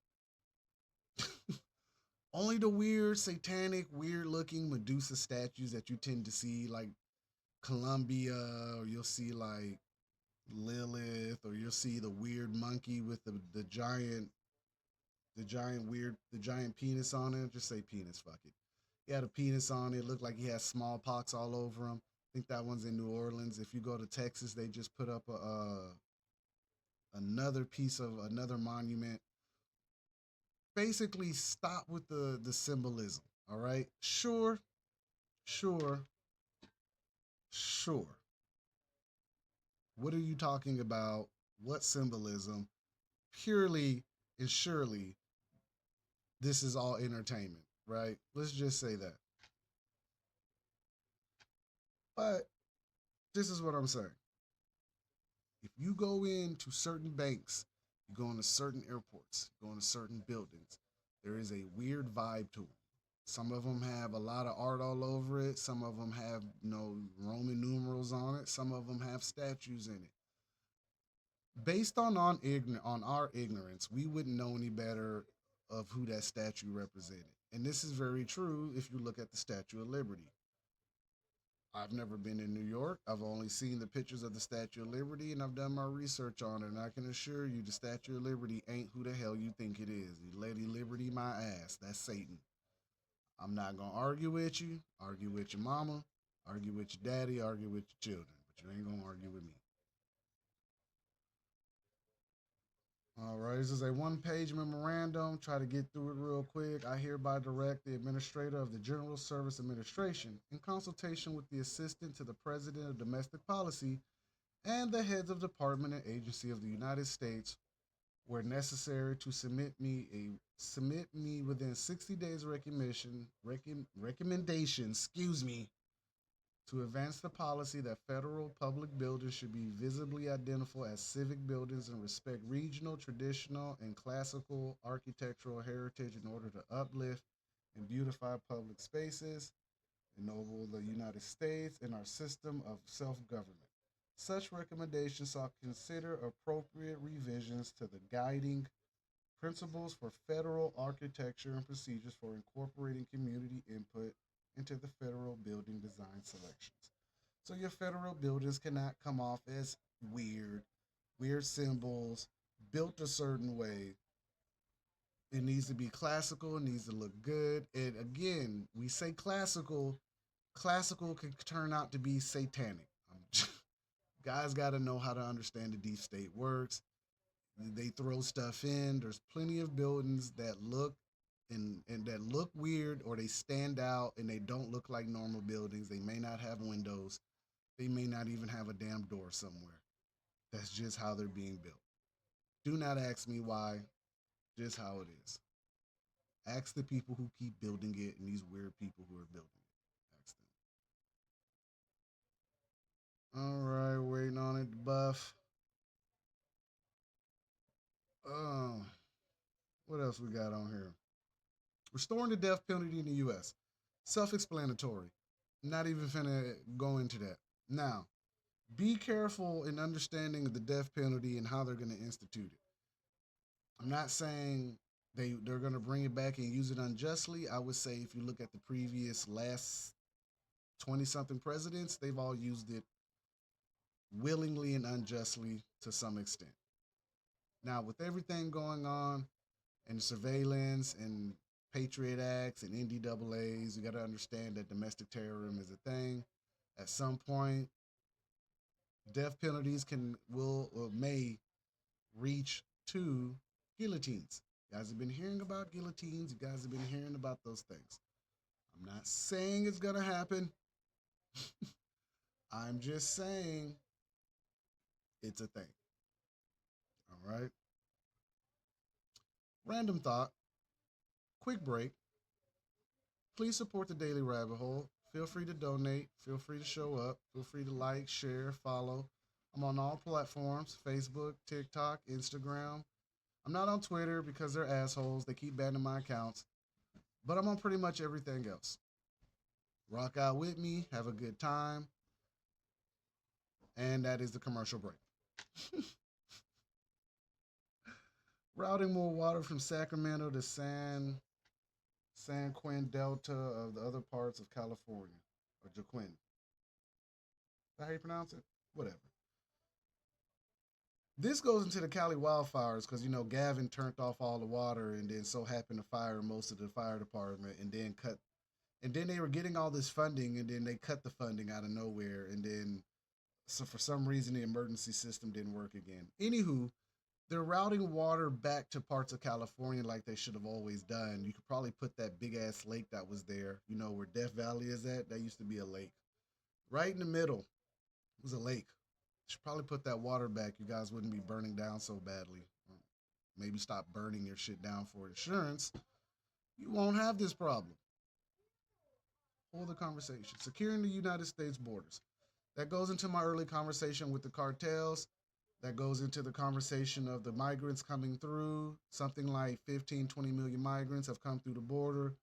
Only the weird, satanic, weird looking Medusa statues that you tend to see, like Columbia, or you'll see like Lilith, or you'll see the weird monkey with the giant penis on it. Just say penis, fuck it. He had a penis on it. It looked like he had smallpox all over him. I think that one's in New Orleans. If you go to Texas, they just put up another piece of another monument. Basically, stop with the symbolism. All right, sure, sure, sure. What are you talking about? What symbolism? Purely and surely, this is all entertainment, right? Let's just say that. But this is what I'm saying. If you go into certain banks, you go into certain airports, you go into certain buildings, there is a weird vibe to them. Some of them have a lot of art all over it. Some of them have, Roman numerals on it. Some of them have statues in it. Based on our ignorance, we wouldn't know any better of who that statue represented. And this is very true if you look at the Statue of Liberty. I've never been in New York. I've only seen the pictures of the Statue of Liberty and I've done my research on it. And I can assure you the Statue of Liberty ain't who the hell you think it is. Lady Liberty, my ass. That's Satan. I'm not going to argue with you, argue with your mama, argue with your daddy, argue with your children. But you ain't going to argue with me. All right, this is a one-page memorandum. Try to get through it real quick. I hereby direct the administrator of the General Service Administration, in consultation with the assistant to the President of Domestic Policy and the heads of department and agency of the United States, where necessary, to submit me within 60 days recommendation, excuse me, to advance the policy that federal public buildings should be visibly identified as civic buildings and respect regional, traditional, and classical architectural heritage in order to uplift and beautify public spaces, ennoble the United States and our system of self government. Such recommendations shall consider appropriate revisions to the guiding Principles for Federal Architecture and Procedures for Incorporating Community Input into the Federal Building Design Selections. So your federal buildings cannot come off as weird, weird symbols, built a certain way. It needs to be classical, it needs to look good. And again, we say classical, classical could turn out to be satanic. Guys got to know how to understand the deep state works. They throw stuff in. There's plenty of buildings that look and that look weird, or they stand out and they don't look like normal buildings. They may not have windows. They may not even have a damn door somewhere. That's just how they're being built. Do not ask me why. Just how it is. Ask the people who keep building it and these weird people who are building it. Ask them. All right, waiting on it to buff. Um, what else we got on here? Restoring the death penalty in the U.S. Self-explanatory. Not even finna go into that. Now, be careful in understanding the death penalty and how they're going to institute it. I'm not saying they're going to bring it back and use it unjustly. I would say if you look at the previous last 20 something presidents, they've all used it willingly and unjustly to some extent. Now, with everything going on and surveillance and Patriot Acts and NDAAs, you got to understand that domestic terrorism is a thing. At some point, death penalties can will or may reach to guillotines. You guys have been hearing about guillotines. You guys have been hearing about those things. I'm not saying it's gonna happen. I'm just saying it's a thing. All right. Random thought. Quick break. Please support the Daily Rabbit Hole. Feel free to donate. Feel free to show up. Feel free to like, share, follow. I'm on all platforms: Facebook, TikTok, Instagram. I'm not on Twitter because they're assholes. They keep banning my accounts. But I'm on pretty much everything else. Rock out with me. Have a good time. And that is the commercial break. Routing more water from Sacramento to San Quinn Delta of the other parts of California. Or Jaquin. Is that how you pronounce it? Whatever. This goes into the Cali wildfires because Gavin turned off all the water and then so happened to fire most of the fire department and then they were getting all this funding and then they cut the funding out of nowhere and then so for some reason the emergency system didn't work again. Anywho, they're routing water back to parts of California like they should have always done. You could probably put that big ass lake that was there, where Death Valley is at. That used to be a lake. Right in the middle was a lake. Should probably put that water back. You guys wouldn't be burning down so badly. Maybe stop burning your shit down for insurance. You won't have this problem. Hold the conversation. Securing the United States borders. That goes into my early conversation with the cartels. That goes into the conversation of the migrants coming through. Something like 15, 20 million migrants have come through the border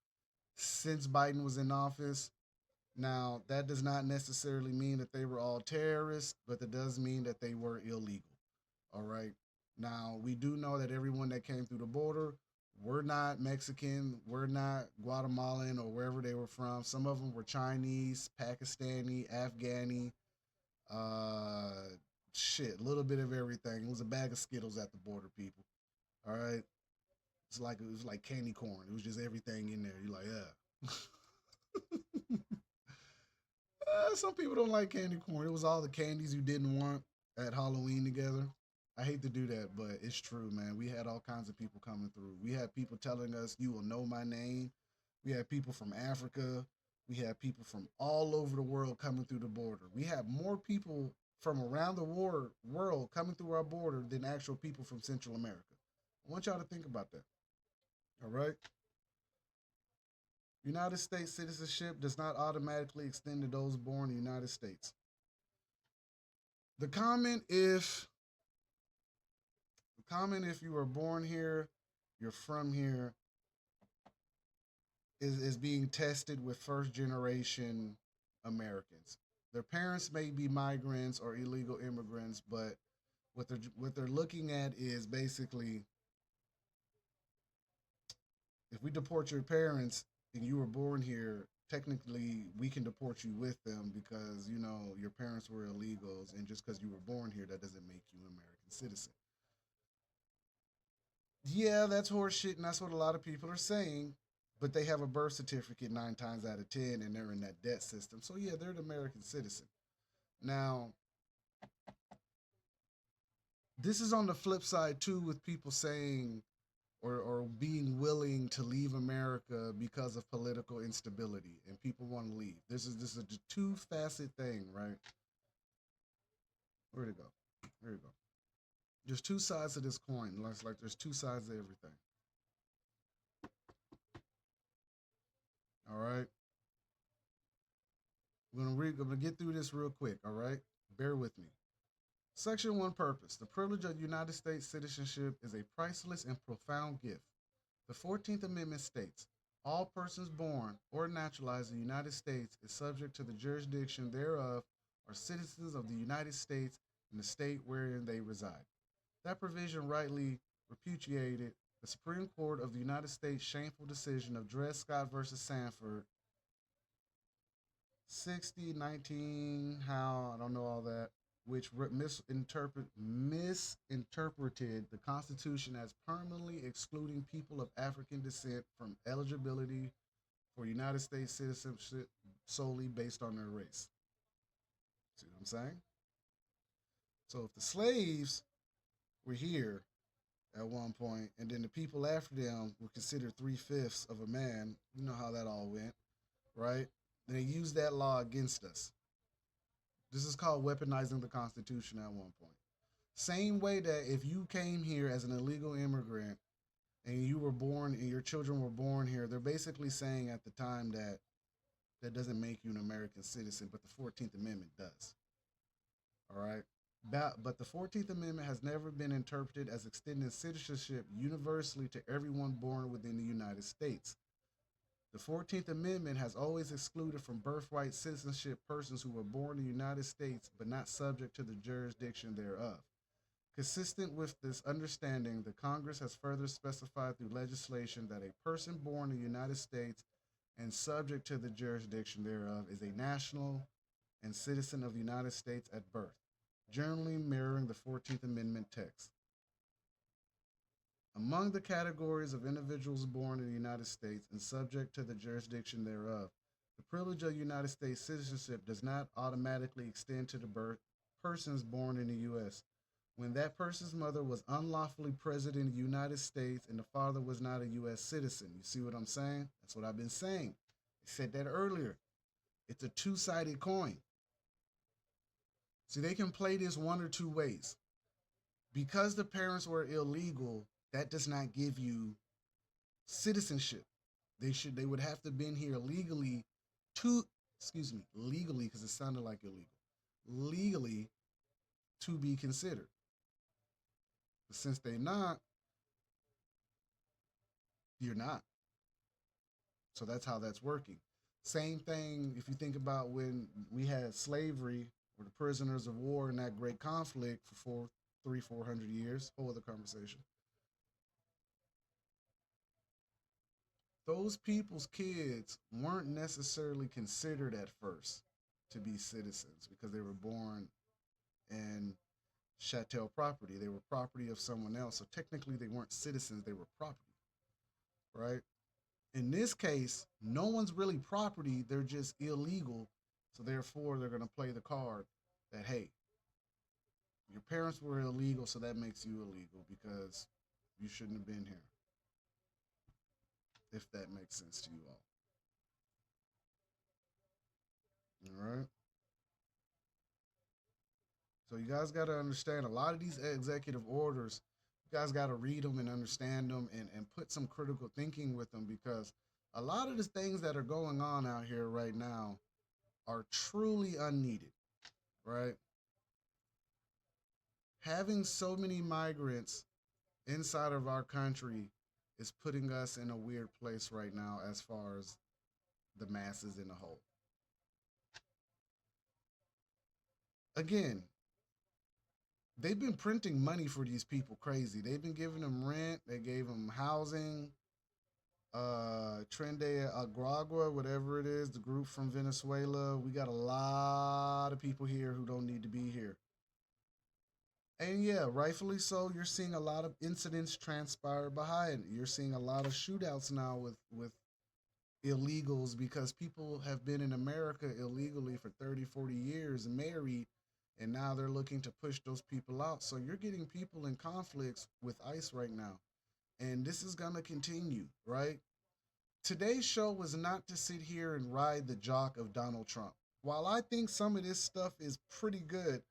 since Biden was in office. Now, that does not necessarily mean that they were all terrorists, but it does mean that they were illegal. All right. Now, we do know that everyone that came through the border were not Mexican, were not Guatemalan, or wherever they were from. Some of them were Chinese, Pakistani, Afghani, uh, shit, a little bit of everything. It was a bag of Skittles at the border, people. All right. It was like candy corn. It was just everything in there. You're like, yeah. Some people don't like candy corn. It was all the candies you didn't want at Halloween together. I hate to do that, but it's true, man. We had all kinds of people coming through. We had people telling us, "You will know my name." We had people from Africa. We had people from all over the world coming through the border. We have more people from around the world coming through our border than actual people from Central America. I want y'all to think about that. All right? United States citizenship does not automatically extend to those born in the United States. The comment if you were born here, you're from here, is being tested with first generation Americans. Their parents may be migrants or illegal immigrants, but what they're looking at is basically If we deport your parents and you were born here, technically we can deport you with them because your parents were illegals, and just because you were born here, that doesn't make you an American citizen. Yeah, that's horseshit, and that's what a lot of people are saying. But they have a birth certificate 9 times out of 10, and they're in that debt system. So yeah, they're an American citizen. Now, this is on the flip side too, with people saying or being willing to leave America because of political instability, and people want to leave. This is a two facet thing, right? Where'd it go? There you go. There's two sides to this coin. Like there's two sides to everything. All right. I'm gonna get through this real quick. All right. Bear with me. Section 1 purpose. The privilege of United States citizenship is a priceless and profound gift. The 14th Amendment states, all persons born or naturalized in the United States is subject to the jurisdiction thereof are citizens of the United States and the state wherein they reside. That provision rightly repudiated the Supreme Court of the United States shameful decision of Dred Scott versus Sanford, 6019, how, I don't know all that, which misinterpreted the Constitution as permanently excluding people of African descent from eligibility for United States citizenship solely based on their race. See what I'm saying? So if the slaves were here at one point, and then the people after them were considered 3/5 of a man, you know how that all went, right? Then they used that law against us. This is called weaponizing the Constitution at one point. Same way that if you came here as an illegal immigrant and you were born and your children were born here, they're basically saying at the time that that doesn't make you an American citizen, but the 14th Amendment does. All right. But the 14th Amendment has never been interpreted as extending citizenship universally to everyone born within the United States. The 14th Amendment has always excluded from birthright citizenship persons who were born in the United States but not subject to the jurisdiction thereof. Consistent with this understanding, the Congress has further specified through legislation that a person born in the United States and subject to the jurisdiction thereof is a national and citizen of the United States at birth, generally mirroring the 14th Amendment text. Among the categories of individuals born in the United States and subject to the jurisdiction thereof, the privilege of United States citizenship does not automatically extend to the persons born in the U.S. when that person's mother was unlawfully present in the United States and the father was not a U.S. citizen. You see what I'm saying? That's what I've been saying. I said that earlier. It's a two-sided coin. See, they can play this one or two ways. Because the parents were illegal, that does not give you citizenship. They would have to have been here legally to legally, because it sounded like illegal. Legally to be considered. But since they're not, you're not. So that's how that's working. Same thing if you think about when we had slavery or the prisoners of war in that great conflict for 400 years. Whole other conversation. Those people's kids weren't necessarily considered at first to be citizens because they were born in chattel property. They were property of someone else. So technically, they weren't citizens, they were property, right? In this case, no one's really property, they're just illegal. So therefore, they're going to play the card that, hey, your parents were illegal, so that makes you illegal because you shouldn't have been here, if that makes sense to you all. All right. So you guys got to understand a lot of these executive orders, you guys got to read them and understand them and put some critical thinking with them because a lot of the things that are going on out here right now are truly unneeded, right? Having so many migrants inside of our country is putting us in a weird place right now as far as the masses in a whole. Again, they've been printing money for these people crazy. They've been giving them rent, they gave them housing, Trende Agragua, whatever it is, the group from Venezuela. We got a lot of people here who don't need to be here. And yeah, rightfully so, you're seeing a lot of incidents transpire behind. You're seeing a lot of shootouts now with illegals because people have been in America illegally for 30, 40 years married, and now they're looking to push those people out. So you're getting people in conflicts with ICE right now. And this is going to continue, right? Today's show was not to sit here and ride the jock of Donald Trump. While I think some of this stuff is pretty good,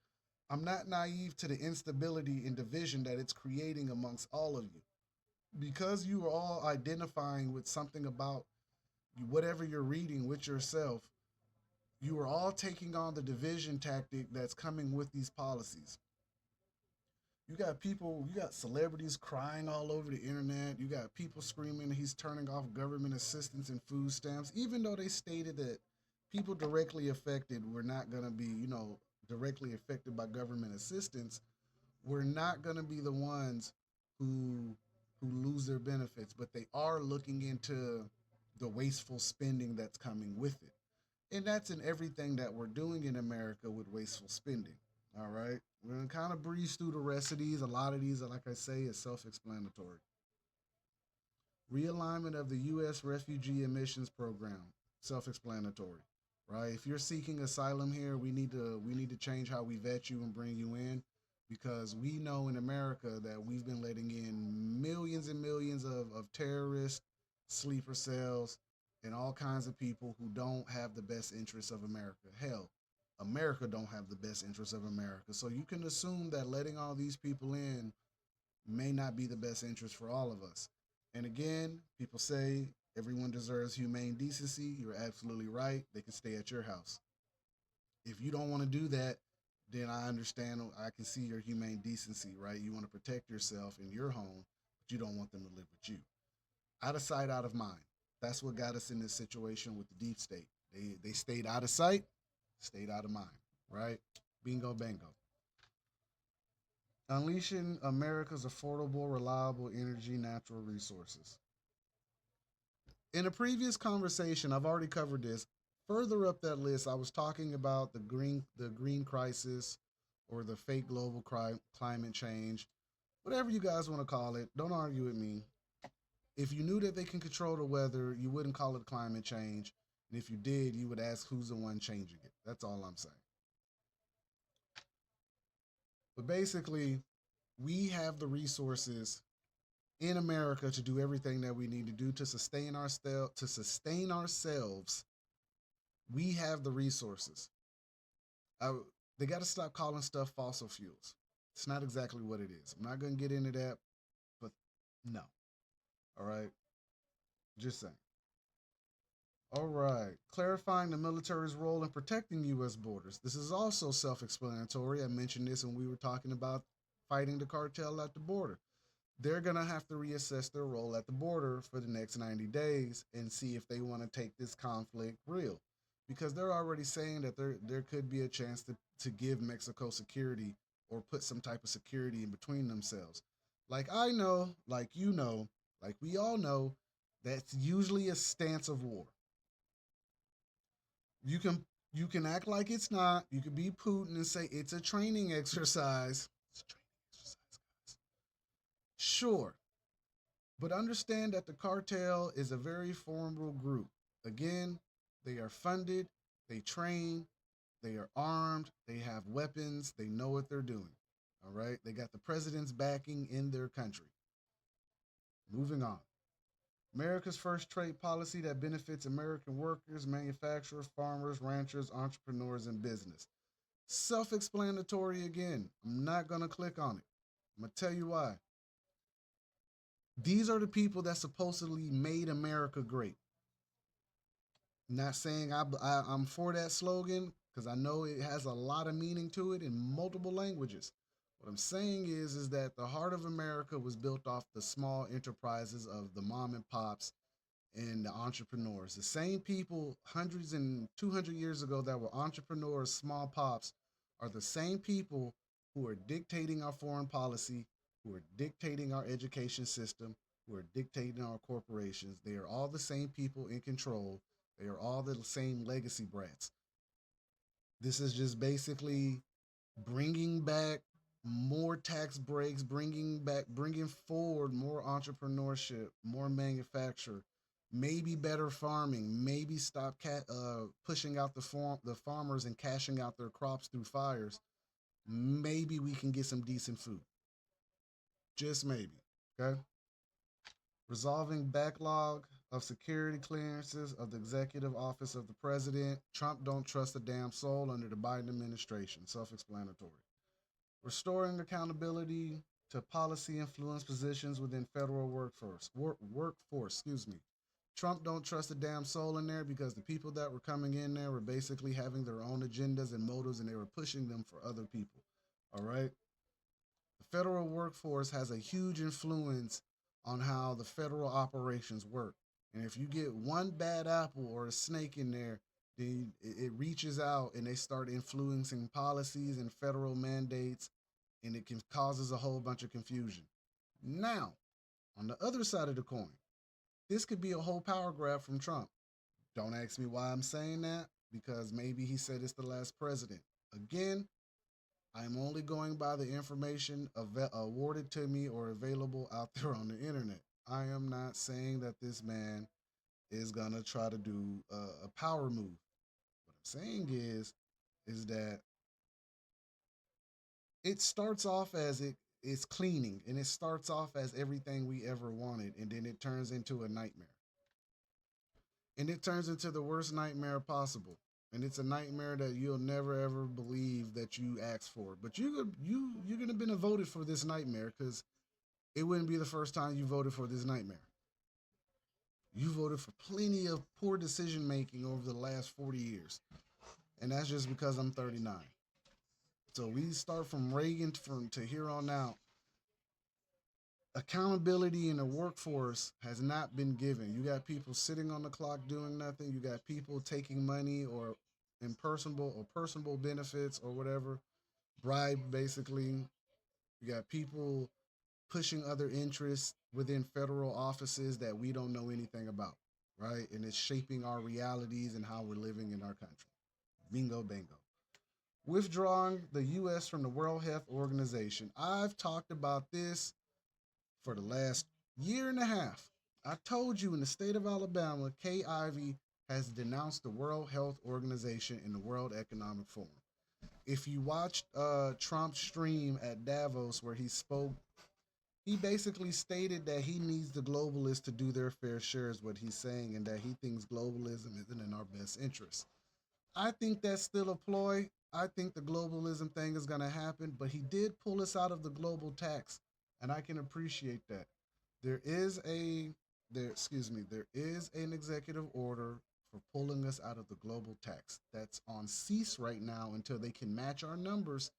I'm not naive to the instability and division that it's creating amongst all of you. Because you are all identifying with something about whatever you're reading with yourself, you are all taking on the division tactic that's coming with these policies. You got people, you got celebrities crying all over the internet. You got people screaming he's turning off government assistance and food stamps, even though they stated that people directly affected were not going to be, directly affected by government assistance. We're not going to be the ones who who lose their benefits, but they are looking into the wasteful spending that's coming with it. And that's in everything that we're doing in America with wasteful spending. All right. We're going to kind of breeze through the rest of these. A lot of these, like I say, is self explanatory. Realignment of the U.S. refugee admissions program, self explanatory. Right. If you're seeking asylum here, we need to change how we vet you and bring you in, because we know in America that we've been letting in millions and millions of terrorists, sleeper cells, and all kinds of people who don't have the best interests of America. Hell, America don't have the best interests of America. So you can assume that letting all these people in may not be the best interest for all of us. And again, people say everyone deserves humane decency. You're absolutely right. They can stay at your house. If you don't want to do that, then I understand. I can see your humane decency, right? You want to protect yourself in your home, but you don't want them to live with you. Out of sight, out of mind. That's what got us in this situation with the deep state. They stayed out of sight, stayed out of mind, right? Bingo, bango. Unleashing America's affordable, reliable energy, natural resources. In a previous conversation, I've already covered this. Further up that list, I was talking about the green crisis, or the fake global climate change, whatever you guys want to call it. Don't argue with me. If you knew that they can control the weather, you wouldn't call it climate change. And if you did, you would ask who's the one changing it. That's all I'm saying. But basically, we have the resources in America to do everything that we need to do to sustain ourselves. We have the resources. I, they got to stop calling stuff fossil fuels. It's not exactly what it is. I'm not going to get into that, but no. All right. Just saying. All right. Clarifying the military's role in protecting U.S. borders. This is also self explanatory. I mentioned this when we were talking about fighting the cartel at the border. They're going to have to reassess their role at the border for the next 90 days and see if they want to take this conflict real. Because they're already saying that there could be a chance to give Mexico security, or put some type of security in between themselves. Like I know, like you know, like we all know, that's usually a stance of war. You can you can act like it's not. You can be Putin and say it's a training exercise. It's a training exercise, guys. Sure, but understand that the cartel is a very formidable group. Again, they are funded, they train, they are armed, they have weapons, they know what they're doing. All right, they got the president's backing in their country. Moving on. America's first trade policy that benefits American workers, manufacturers, farmers, ranchers, entrepreneurs, and business. Self explanatory again. I'm not going to click on it. I'm going to tell you why. These are the people that supposedly made America great. Not saying I'm for that slogan, because I know it has a lot of meaning to it in multiple languages. What I'm saying is that the heart of America was built off the small enterprises of the mom and pops and the entrepreneurs. The same people hundreds and 200 years ago that were entrepreneurs, small pops, are the same people who are dictating our foreign policy, who are dictating our education system, who are dictating our corporations. They are all the same people in control. They are all the same legacy brats. This is just basically bringing back more tax breaks, bringing forward more entrepreneurship, more manufacture, maybe better farming, maybe stop pushing out the farmers and cashing out their crops through fires. Maybe we can get some decent food. Just maybe. Okay. Resolving backlog of security clearances of the executive office of the president. Trump don't trust a damn soul under the Biden administration. Self-explanatory. Restoring accountability to policy influence positions within federal workforce, excuse me. Trump don't trust a damn soul in there because the people that were coming in there were basically having their own agendas and motives and they were pushing them for other people. All right? The federal workforce has a huge influence on how the federal operations work. And if you get one bad apple or a snake in there, then it reaches out and they start influencing policies and federal mandates, and it can causes a whole bunch of confusion. Now, on the other side of the coin, this could be a whole power grab from Trump. Don't ask me why I'm saying that, because maybe he said it's the last president. Again, I'm only going by the information awarded to me or available out there on the internet. I am not saying that this man is gonna try to do a power move. What I'm saying is that it starts off as it's cleaning and it starts off as everything we ever wanted, and then it turns into a nightmare, and it turns into the worst nightmare possible. And it's a nightmare that you'll never ever believe that you asked for. But you're gonna been voted for this nightmare because it wouldn't be the first time you voted for this nightmare. You voted for plenty of poor decision making over the last 40 years, and that's just because I'm 39. So we start from Reagan to here on out. Accountability in the workforce has not been given. You got people sitting on the clock doing nothing. You got people taking money or impersonable or personable benefits or whatever, bribe basically. You got people pushing other interests within federal offices that we don't know anything about, right? And it's shaping our realities and how we're living in our country. Bingo, bango. Withdrawing the U.S. from the World Health Organization. I've talked about this for the last year and a half. I told you in the state of Alabama, Kay Ivey has denounced the World Health Organization and the World Economic Forum. If you watched Trump's stream at Davos where he spoke, he basically stated that he needs the globalists to do their fair share, is what he's saying, and that he thinks globalism isn't in our best interest. I think that's still a ploy. I think the globalism thing is going to happen, but he did pull us out of the global tax, and I can appreciate that. There is a there is an executive order for pulling us out of the global tax. That's on cease right now until they can match our numbers.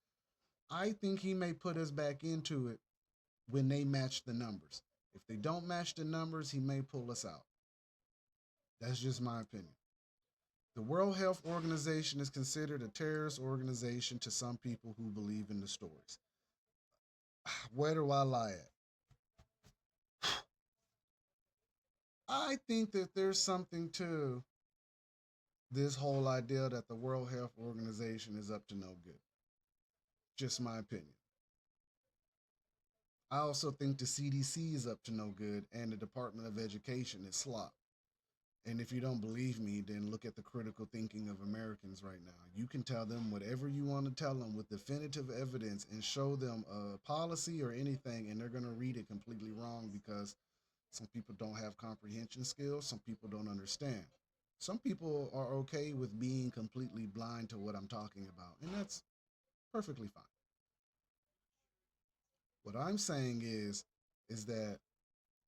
I think he may put us back into it when they match the numbers. If they don't match the numbers, he may pull us out. That's just my opinion. The World Health Organization is considered a terrorist organization to some people who believe in the stories. Where do I lie at? I think that there's something to this whole idea that the World Health Organization is up to no good. Just my opinion. I also think the CDC is up to no good and the Department of Education is slop. And if you don't believe me, then look at the critical thinking of Americans right now. You can tell them whatever you want to tell them with definitive evidence and show them a policy or anything, and they're going to read it completely wrong because some people don't have comprehension skills. Some people don't understand. Some people are okay with being completely blind to what I'm talking about, and that's perfectly fine. What I'm saying is that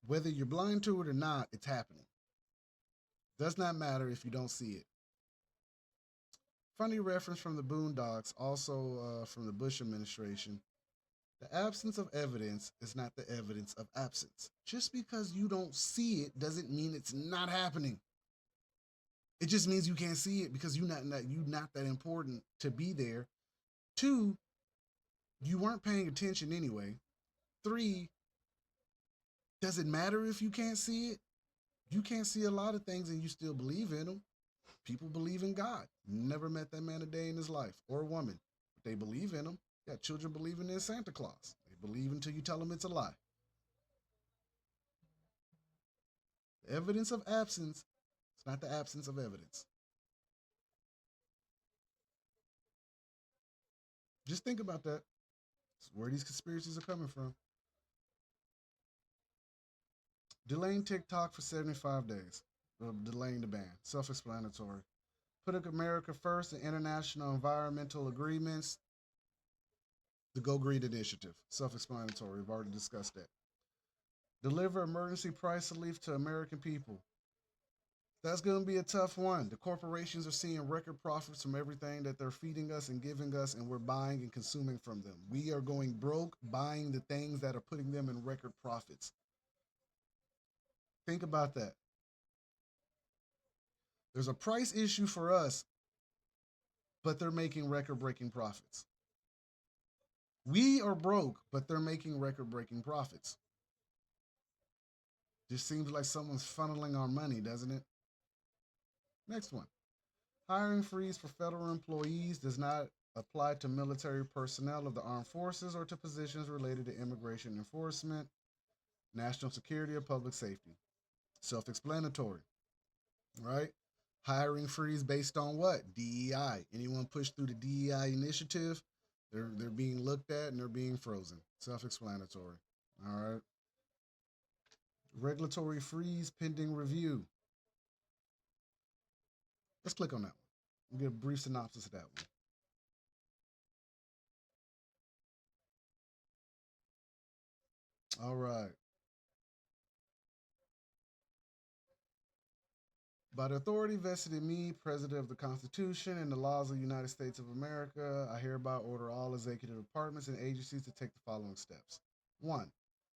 whether you're blind to it or not, it's happening. Does not matter if you don't see it. Funny reference from the Boondocks, also from the Bush administration. The absence of evidence is not the evidence of absence. Just because you don't see it doesn't mean it's not happening. It just means you can't see it because you not that important to be there. Two, you weren't paying attention anyway. Three, Does it matter if you can't see it? You can't see a lot of things and you still believe in them. People believe in God. Never met that man a day in his life or a woman, but they believe in him. You got children believing in Santa Claus. They believe until you tell them it's a lie. The evidence of absence is not the absence of evidence. Just think about that. It's where these conspiracies are coming from. Delaying TikTok for 75 days. Delaying the ban. Self explanatory. Putting America first in international environmental agreements. The Go Green Initiative. Self explanatory. We've already discussed that. Deliver emergency price relief to American people. That's going to be a tough one. The corporations are seeing record profits from everything that they're feeding us and giving us, and we're buying and consuming from them. We are going broke buying the things that are putting them in record profits. Think about that. There's a price issue for us, but they're making record breaking profits. We are broke, but they're making record breaking profits. Just seems like someone's funneling our money, doesn't it? Next one. Hiring freeze for federal employees does not apply to military personnel of the armed forces or to positions related to immigration enforcement, national security, or public safety. Self explanatory, right? Hiring freeze based on what? DEI. Anyone pushed through the DEI initiative, they're being looked at and they're being frozen. Self explanatory. All right. Regulatory freeze pending review. Let's click on that one. We'll get a brief synopsis of that one. All right. By the authority vested in me, President of the Constitution and the laws of the United States of America, I hereby order all executive departments and agencies to take the following steps. 1.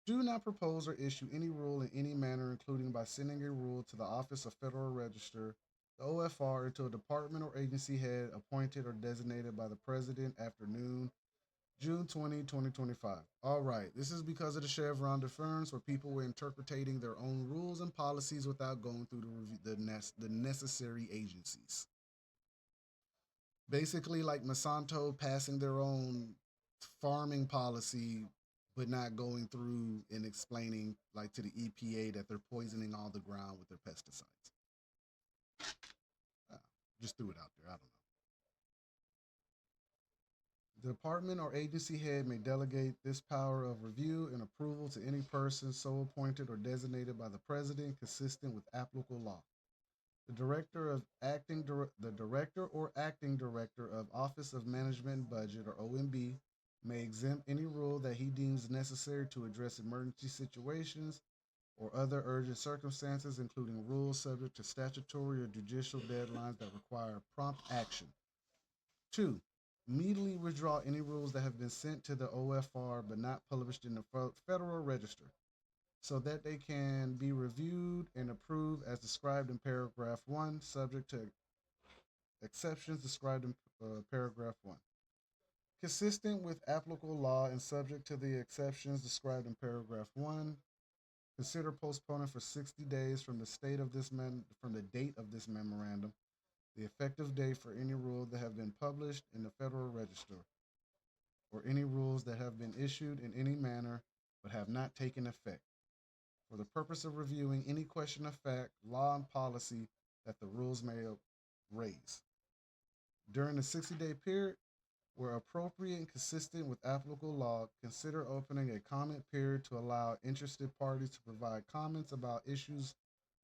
Do not propose or issue any rule in any manner, including by sending a rule to the Office of Federal Register, the OFR, into a department or agency head appointed or designated by the President after noon, June 2025. All right, this is because of the Chevron deference where people were interpreting their own rules and policies without going through the necessary agencies. Basically, like Monsanto passing their own farming policy, but not going through and explaining, like to the EPA, that they're poisoning all the ground with their pesticides. Uh, just threw it out there. I don't know. The department or agency head may delegate this power of review and approval to any person so appointed or designated by the president, consistent with applicable law. The director or acting director of Office of Management and Budget, or OMB, may exempt any rule that he deems necessary to address emergency situations or other urgent circumstances, including rules subject to statutory or judicial deadlines that require prompt action. 2. Immediately withdraw any rules that have been sent to the OFR but not published in the Federal Register, so that they can be reviewed and approved as described in paragraph 1, subject to exceptions described in paragraph 1. Consistent with applicable law and subject to the exceptions described in paragraph 1, consider postponing for 60 days from from the date of this memorandum the effective date for any rules that have been published in the Federal Register, or any rules that have been issued in any manner but have not taken effect, for the purpose of reviewing any question of fact, law, and policy that the rules may raise. During the 60-day period, where appropriate and consistent with applicable law, consider opening a comment period to allow interested parties to provide comments about issues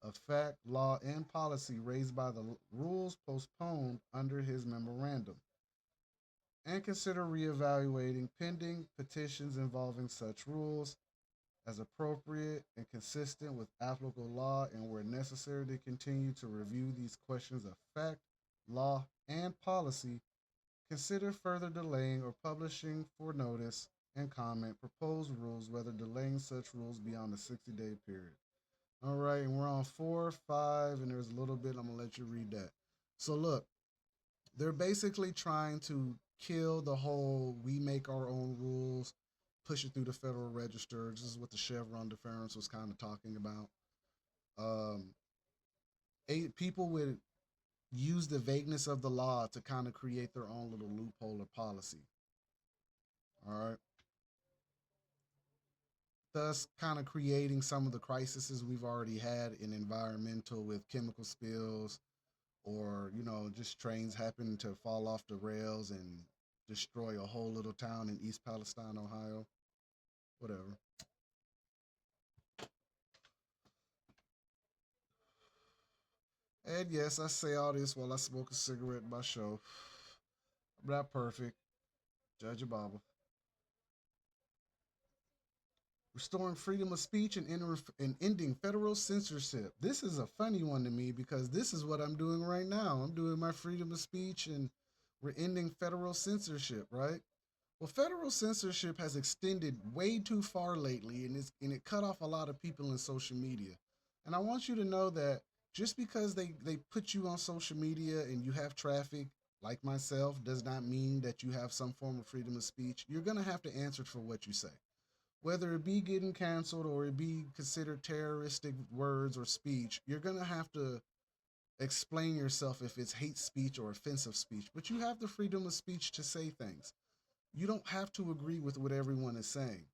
of fact, law, and policy raised by the rules postponed under his memorandum, and consider reevaluating pending petitions involving such rules as appropriate and consistent with applicable law, and where necessary to continue to review these questions of fact, law, and policy. Consider further delaying or publishing for notice and comment proposed rules, whether delaying such rules beyond the 60-day period. All right, and we're on 4, 5, and there's a little bit. I'm going to let you read that. So, look, they're basically trying to kill the whole we make our own rules, push it through the Federal Register. This is what the Chevron deference was kind of talking about. Um, People would use the vagueness of the law to kind of create their own little loophole or policy. All right. Thus, kind of creating some of the crises we've already had in environmental with chemical spills, or just trains happen to fall off the rails and destroy a whole little town in East Palestine, Ohio. Whatever. And yes, I say all this while I smoke a cigarette in my show. I'm not perfect. Judge Obama. Restoring freedom of speech and ending federal censorship. This is a funny one to me because this is what I'm doing right now. I'm doing my freedom of speech and we're ending federal censorship, right? Well, federal censorship has extended way too far lately, and it cut off a lot of people in social media. And I want you to know that just because they put you on social media and you have traffic, like myself, does not mean that you have some form of freedom of speech. You're gonna have to answer for what you say, whether it be getting canceled or it be considered terroristic words or speech. You're gonna have to explain yourself if it's hate speech or offensive speech. But you have the freedom of speech to say things. You don't have to agree with what everyone is saying.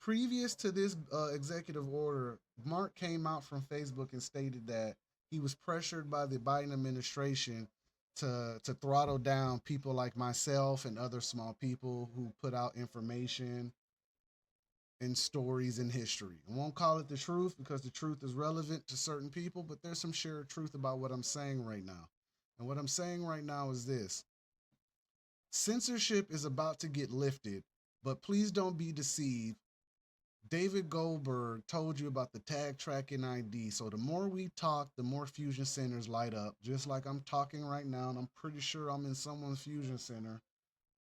Previous to this executive order, Mark came out from Facebook and stated that he was pressured by the Biden administration to throttle down people like myself and other small people who put out information and stories in history. I won't call it the truth because the truth is relevant to certain people, but there's some shared truth about what I'm saying right now. And what I'm saying right now is this: censorship is about to get lifted, but please don't be deceived. David Goldberg told you about the tag tracking ID. So the more we talk, the more fusion centers light up. Just like I'm talking right now, and I'm pretty sure I'm in someone's fusion center.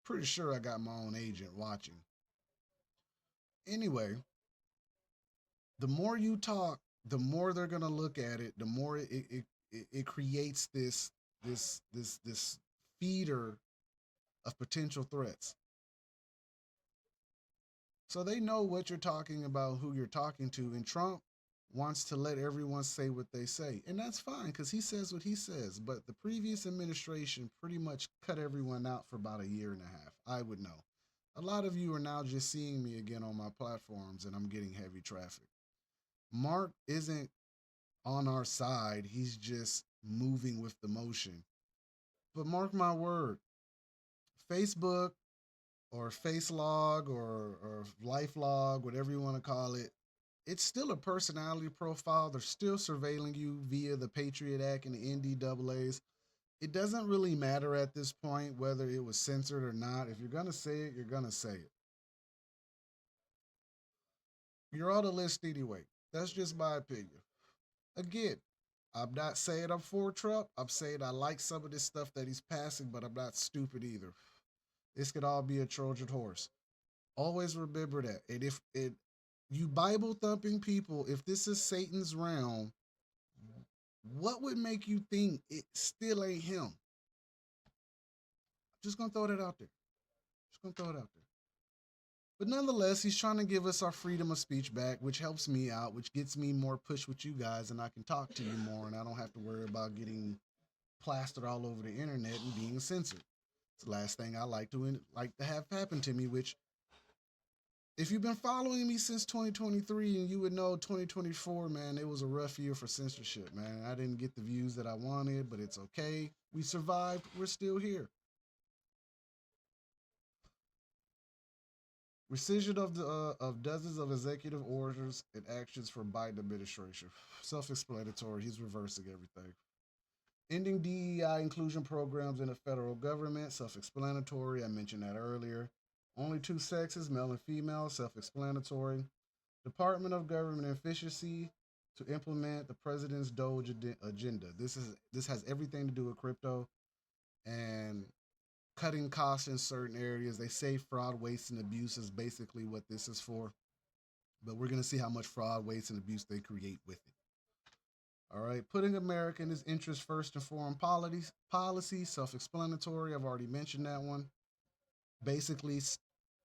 Pretty sure I got my own agent watching. Anyway, the more you talk, the more they're gonna look at it. The more it creates this feeder of potential threats. So they know what you're talking about, who you're talking to, and Trump wants to let everyone say what they say. And that's fine because he says what he says. But the previous administration pretty much cut everyone out for about a year and a half. I would know. A lot of you are now just seeing me again on my platforms and I'm getting heavy traffic. Mark isn't on our side, he's just moving with the motion. But mark my word, Facebook or Facelog or LifeLog, whatever you want to call it, it's still a personality profile. They're still surveilling you via the Patriot Act and the NDAA's. It doesn't really matter at this point whether it was censored or not. If you're going to say it, you're going to say it. You're on the list anyway. That's just my opinion. Again, I'm not saying I'm for Trump. I'm saying I like some of this stuff that he's passing, but I'm not stupid either. This could all be a Trojan horse. Always remember that. And if it, you Bible thumping people, if this is Satan's realm, what would make you think it still ain't him? Just gonna throw that out there. Just gonna throw it out there. But nonetheless, he's trying to give us our freedom of speech back, which helps me out, which gets me more push with you guys, and I can talk to you more, and I don't have to worry about getting plastered all over the internet and being censored. It's the last thing I like to have happen to me. Which, if you've been following me since 2023, and you would know 2024, man, it was a rough year for censorship, man. I didn't get the views that I wanted, but it's okay. We survived. We're still here. Rescission of dozens of executive orders and actions for Biden administration. Self-explanatory. He's reversing everything. Ending DEI inclusion programs in the federal government. Self-explanatory. I mentioned that earlier. Only two sexes, male and female. Self-explanatory. Department of Government Efficiency to implement the president's Doge agenda. This has everything to do with crypto and cutting costs in certain areas. They say fraud, waste, and abuse is basically what this is for. But we're going to see how much fraud, waste, and abuse they create with it. All right, putting America in his interest first in foreign policy, self-explanatory. I've already mentioned that one. Basically,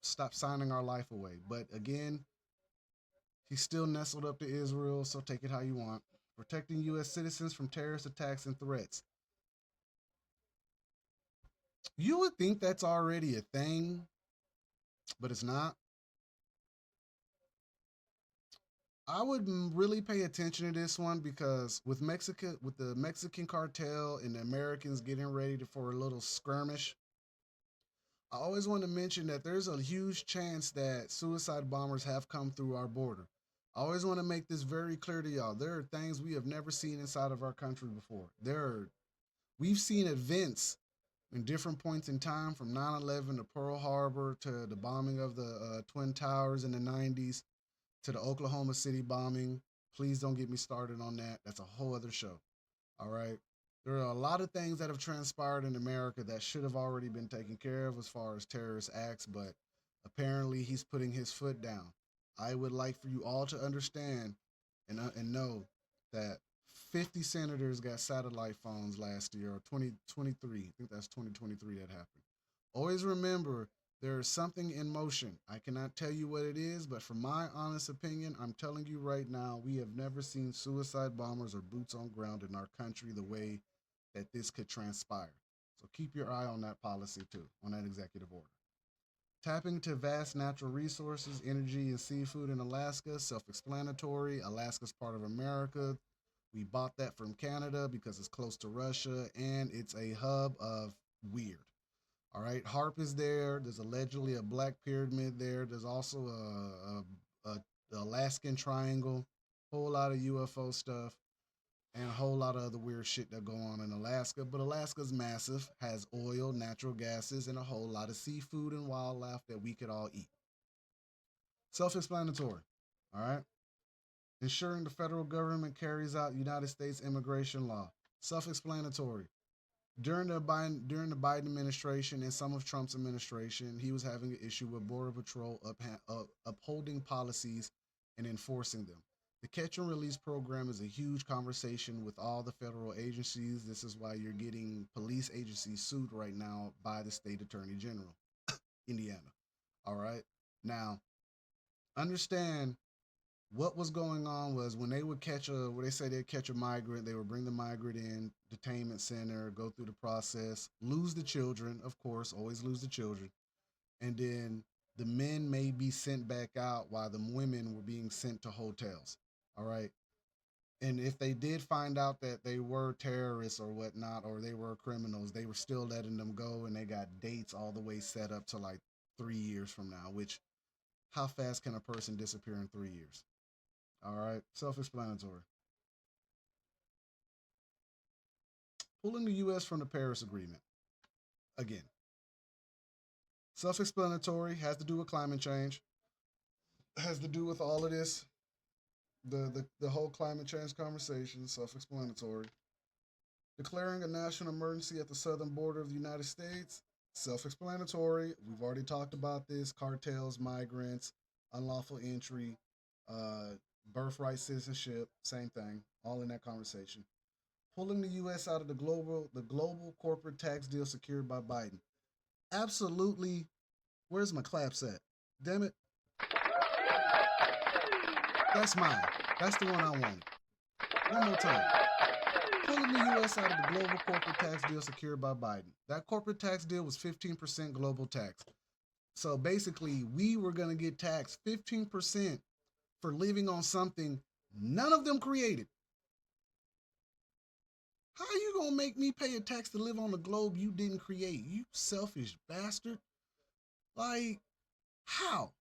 stop signing our life away. But again, he's still nestled up to Israel, so take it how you want. Protecting U.S. citizens from terrorist attacks and threats. You would think that's already a thing, but it's not. I would really pay attention to this one because with the Mexican cartel and the Americans getting ready for a little skirmish, I always want to mention that there's a huge chance that suicide bombers have come through our border. I always want to make this very clear to y'all. There are things we have never seen inside of our country before. We've seen events in different points in time from 9/11 to Pearl Harbor to the bombing of the Twin Towers in the 90s to the Oklahoma City bombing. Please don't get me started on that. That's a whole other show. All right. There are a lot of things that have transpired in America that should have already been taken care of as far as terrorist acts, but apparently he's putting his foot down. I would like for you all to understand and know that 50 senators got satellite phones last year, or 2023. I think that's 2023 that happened. Always remember there is something in motion. I cannot tell you what it is, but from my honest opinion, I'm telling you right now, we have never seen suicide bombers or boots on ground in our country the way that this could transpire. So keep your eye on that policy too, on that executive order. Tapping to vast natural resources, energy, and seafood in Alaska, self explanatory. Alaska's part of America. We bought that from Canada because it's close to Russia and it's a hub of weird. All right, HARP is there. There's allegedly a black pyramid there. There's also a Alaskan triangle, whole lot of UFO stuff, and a whole lot of other weird shit that go on in Alaska. But Alaska's massive, has oil, natural gases, and a whole lot of seafood and wildlife that we could all eat. Self-explanatory. All right. Ensuring the federal government carries out United States immigration law. Self-explanatory. During the Biden administration and some of Trump's administration, he was having an issue with Border Patrol upholding policies and enforcing them. The catch and release program is a huge conversation with all the federal agencies. This is why you're getting police agencies sued right now by the state attorney general, Indiana. All right. Now, understand what was going on was when they would where they say they'd catch a migrant, they would bring the migrant in, detainment center, go through the process, lose the children, of course, always lose the children. And then the men may be sent back out while the women were being sent to hotels. All right. And if they did find out that they were terrorists or whatnot, or they were criminals, they were still letting them go. And they got dates all the way set up to like 3 years from now, which how fast can a person disappear in 3 years? All right, self explanatory. Pulling the U.S. from the Paris Agreement. Again, self explanatory, has to do with climate change, has to do with all of this. The whole climate change conversation, self explanatory. Declaring a national emergency at the southern border of the United States, self explanatory. We've already talked about this cartels, migrants, unlawful entry, uh, birthright citizenship, same thing, all in that conversation. Pulling the U.S. out of the global corporate tax deal secured by Biden. Absolutely. Where's my claps at? Damn it. That's mine. That's the one I wanted. One more time. Pulling the U.S. out of the global corporate tax deal secured by Biden. That corporate tax deal was 15% global tax. So basically, we were going to get taxed 15% for living on something none of them created. How are you going to make me pay a tax to live on a globe you didn't create? You selfish bastard. Like, how?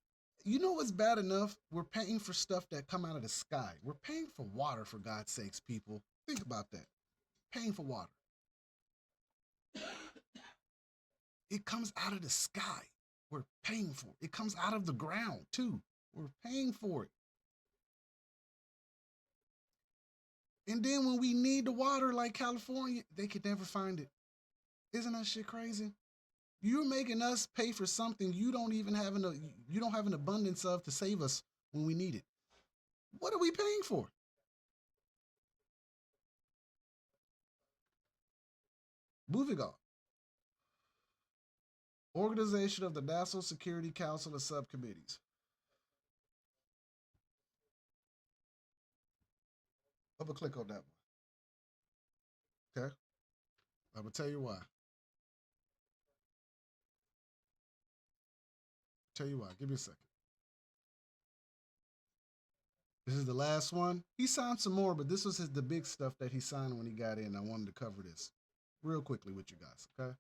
You know what's bad enough? We're paying for stuff that come out of the sky. We're paying for water, for God's sakes, people. Think about that. Paying for water. It comes out of the sky. We're paying for it. It comes out of the ground, too. We're paying for it. And then when we need the water, like California, they could never find it. Isn't that shit crazy? You're making us pay for something you don't even have you don't have an abundance of to save us when we need it. What are we paying for? Moving on. Organization of the National Security Council of Subcommittees. I'm gonna click on that one. Okay. I'm gonna tell you why. Tell you why. Give me a second. This is the last one. He signed some more, but this was the big stuff that he signed when he got in. I wanted to cover this real quickly with you guys. Okay.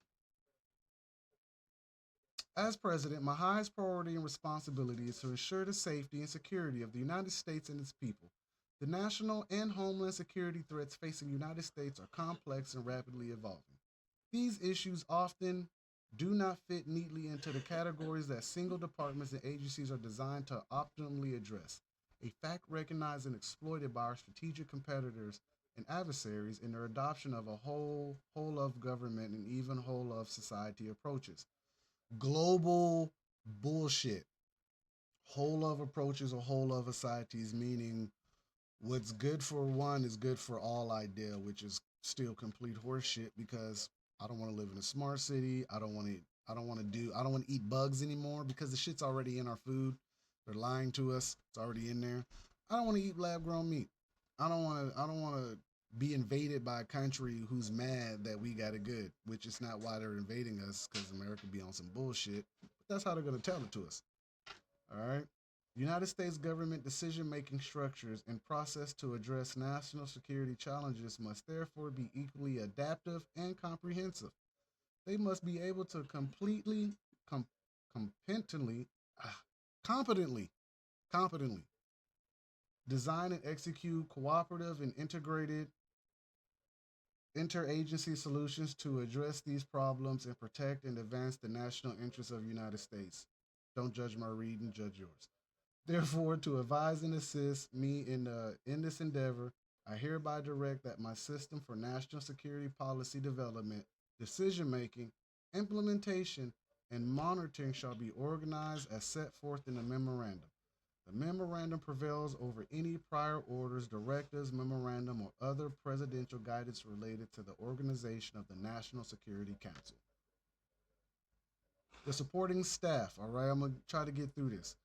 As president, my highest priority and responsibility is to ensure the safety and security of the United States and its people. The national and homeland security threats facing the United States are complex and rapidly evolving. These issues often do not fit neatly into the categories that single departments and agencies are designed to optimally address, a fact recognized and exploited by our strategic competitors and adversaries in their adoption of a whole of government and even whole of society approaches. Global bullshit. Whole of approaches or whole of societies, meaning what's good for one is good for all idea, which is still complete horseshit because I don't want to live in a smart city. I don't want to eat bugs anymore because the shit's already in our food. They're lying to us. It's already in there. I don't want to eat lab grown meat. I don't want to be invaded by a country who's mad that we got it good, which is not why they're invading us because America be on some bullshit. But that's how they're going to tell it to us. All right. United States government decision making structures and process to address national security challenges must therefore be equally adaptive and comprehensive. They must be able to com- competently, ah, competently, competently design and execute cooperative and integrated interagency solutions to address these problems and protect and advance the national interests of the United States. Don't judge my reading, judge yours. Therefore, to advise and assist me in this endeavor, I hereby direct that my system for national security policy development, decision making, implementation, and monitoring shall be organized as set forth in the memorandum. The memorandum prevails over any prior orders, directives, memorandum, or other presidential guidance related to the organization of the National Security Council. The supporting staff, all right, I'm going to try to get through this.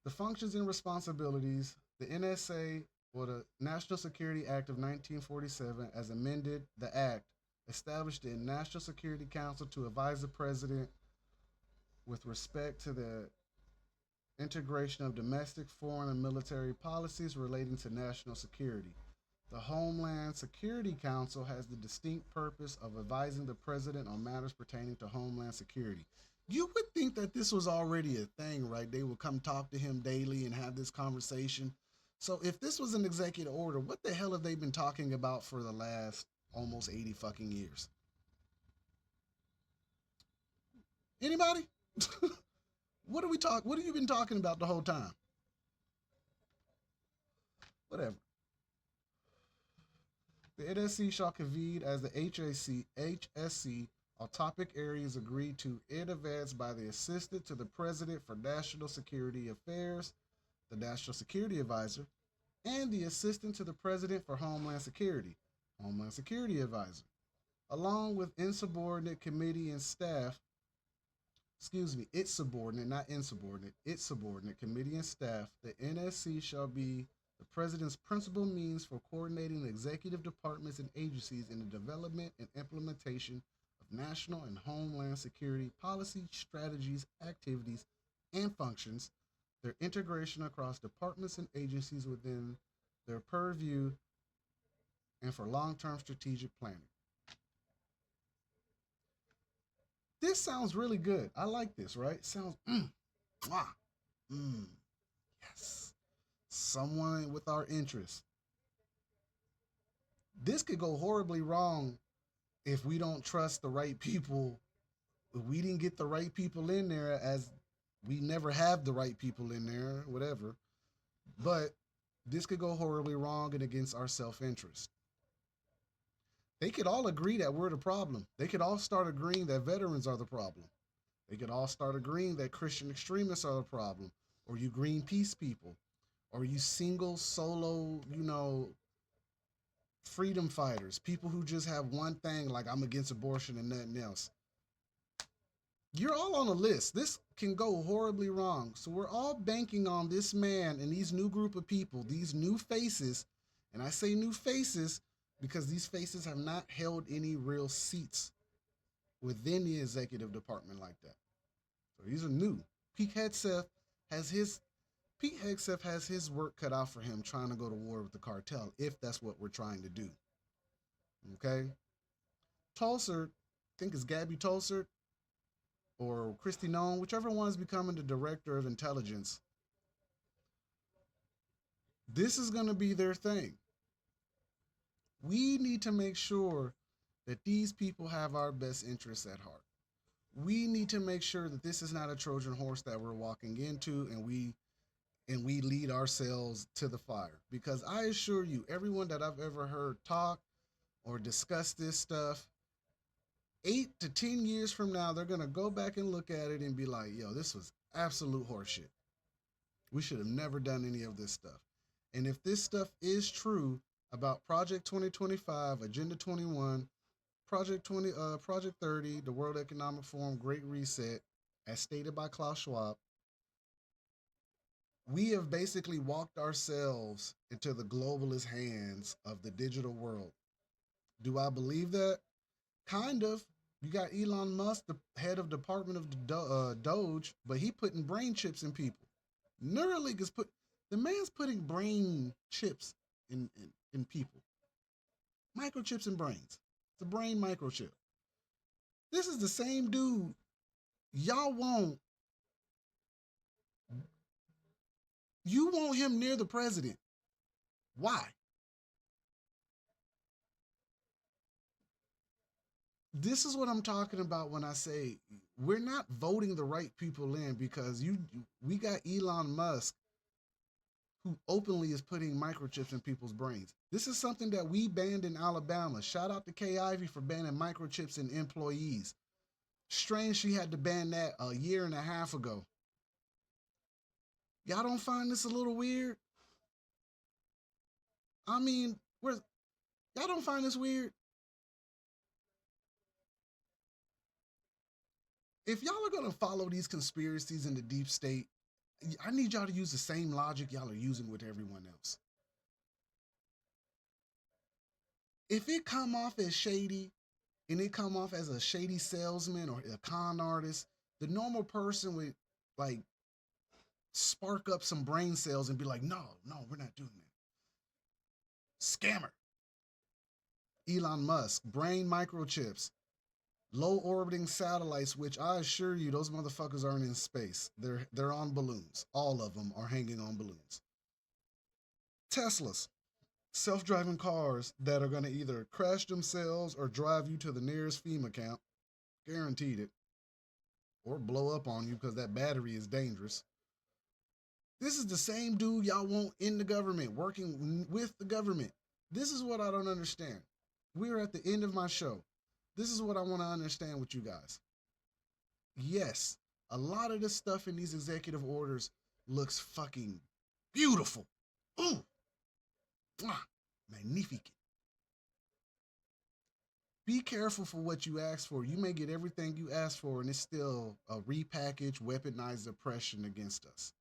The functions and responsibilities, the NSA, or the National Security Act of 1947, as amended, the Act established the National Security Council to advise the President with respect to the integration of domestic, foreign, and military policies relating to national security. The Homeland Security Council has the distinct purpose of advising the president on matters pertaining to Homeland Security. You would think that this was already a thing, right? They would come talk to him daily and have this conversation. So if this was an executive order, what the hell have they been talking about for the last almost 80 fucking years? Anybody? What have you been talking about the whole time? Whatever. The NSC shall convene as the HSC on topic areas agreed to in advance by the Assistant to the President for National Security Affairs, the National Security Advisor, and the Assistant to the President for Homeland Security, Homeland Security Advisor, along with insubordinate committee and staff, excuse me, its subordinate, not insubordinate, its subordinate committee and staff. The NSC shall be the President's principal means for coordinating the executive departments and agencies in the development and implementation of national and homeland security policy, strategies, activities, and functions, their integration across departments and agencies within their purview, and for long term strategic planning. This sounds really good. I like this, right? Sounds, mwah, mm, yes. Someone with our interests. This could go horribly wrong if we don't trust the right people. If we didn't get the right people in there, as we never have the right people in there, whatever. But this could go horribly wrong and against our self interest. They could all agree that we're the problem. They could all start agreeing that veterans are the problem. They could all start agreeing that Christian extremists are the problem, or you Greenpeace people, or you single solo, freedom fighters, people who just have one thing like I'm against abortion and nothing else. You're all on a list. This can go horribly wrong. So we're all banking on this man and these new group of people, these new faces. And I say new faces because these faces have not held any real seats within the executive department like that. So these are new. Pete Hegseth has his Pete Hegseth has his work cut out for him trying to go to war with the cartel, if that's what we're trying to do. Okay? Tulser, I think it's Gabby Tulser or Christy Nome, whichever one is becoming the director of intelligence. This is going to be their thing. We need to make sure that these people have our best interests at heart. We need to make sure that this is not a Trojan horse that we're walking into and we lead ourselves to the fire. Because I assure you, everyone that I've ever heard talk or discuss this stuff, 8 to 10 years from now, they're gonna go back and look at it and be like, yo, this was absolute horseshit. We should have never done any of this stuff. And if this stuff is true about Project 2025, Agenda 21, Project 30, the World Economic Forum, Great Reset, as stated by Klaus Schwab, we have basically walked ourselves into the globalist hands of the digital world. Do I believe that? Kind of. You got Elon Musk, the head of Department of Doge, but he putting brain chips in people. Neuralink is the man's putting brain chips in people. Microchips in brains. It's a brain microchip. This is the same dude y'all want. You want him near the president. Why? This is what I'm talking about when I say we're not voting the right people in because we got Elon Musk who openly is putting microchips in people's brains. This is something that we banned in Alabama. Shout out to Kay Ivey for banning microchips in employees. Strange she had to ban that a year and a half ago. Y'all don't find this a little weird? I mean, y'all don't find this weird? If y'all are gonna follow these conspiracies in the deep state, I need y'all to use the same logic y'all are using with everyone else. If it come off as shady and it come off as a shady salesman or a con artist, the normal person would like spark up some brain cells and be like, no, we're not doing that. Scammer. Elon Musk, brain microchips, low orbiting satellites, which I assure you, those motherfuckers aren't in space. They're on balloons. All of them are hanging on balloons. Teslas, self-driving cars that are going to either crash themselves or drive you to the nearest FEMA camp, guaranteed it, or blow up on you because that battery is dangerous. This is the same dude y'all want in the government, working with the government. This is what I don't understand. We're at the end of my show. This is what I want to understand with you guys. Yes, a lot of this stuff in these executive orders looks fucking beautiful. Ooh, magnificent. Be careful for what you ask for. You may get everything you ask for, and it's still a repackaged, weaponized oppression against us.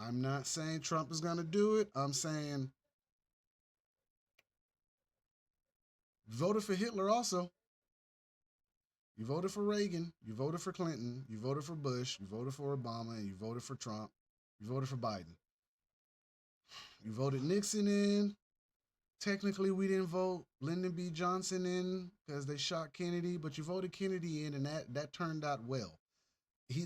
I'm not saying Trump is going to do it. I'm saying voted for Hitler also. You voted for Reagan, you voted for Clinton, you voted for Bush, you voted for Obama, and you voted for Trump, you voted for Biden. You voted Nixon in. Technically, we didn't vote Lyndon B. Johnson in because they shot Kennedy, but you voted Kennedy in, and that turned out well.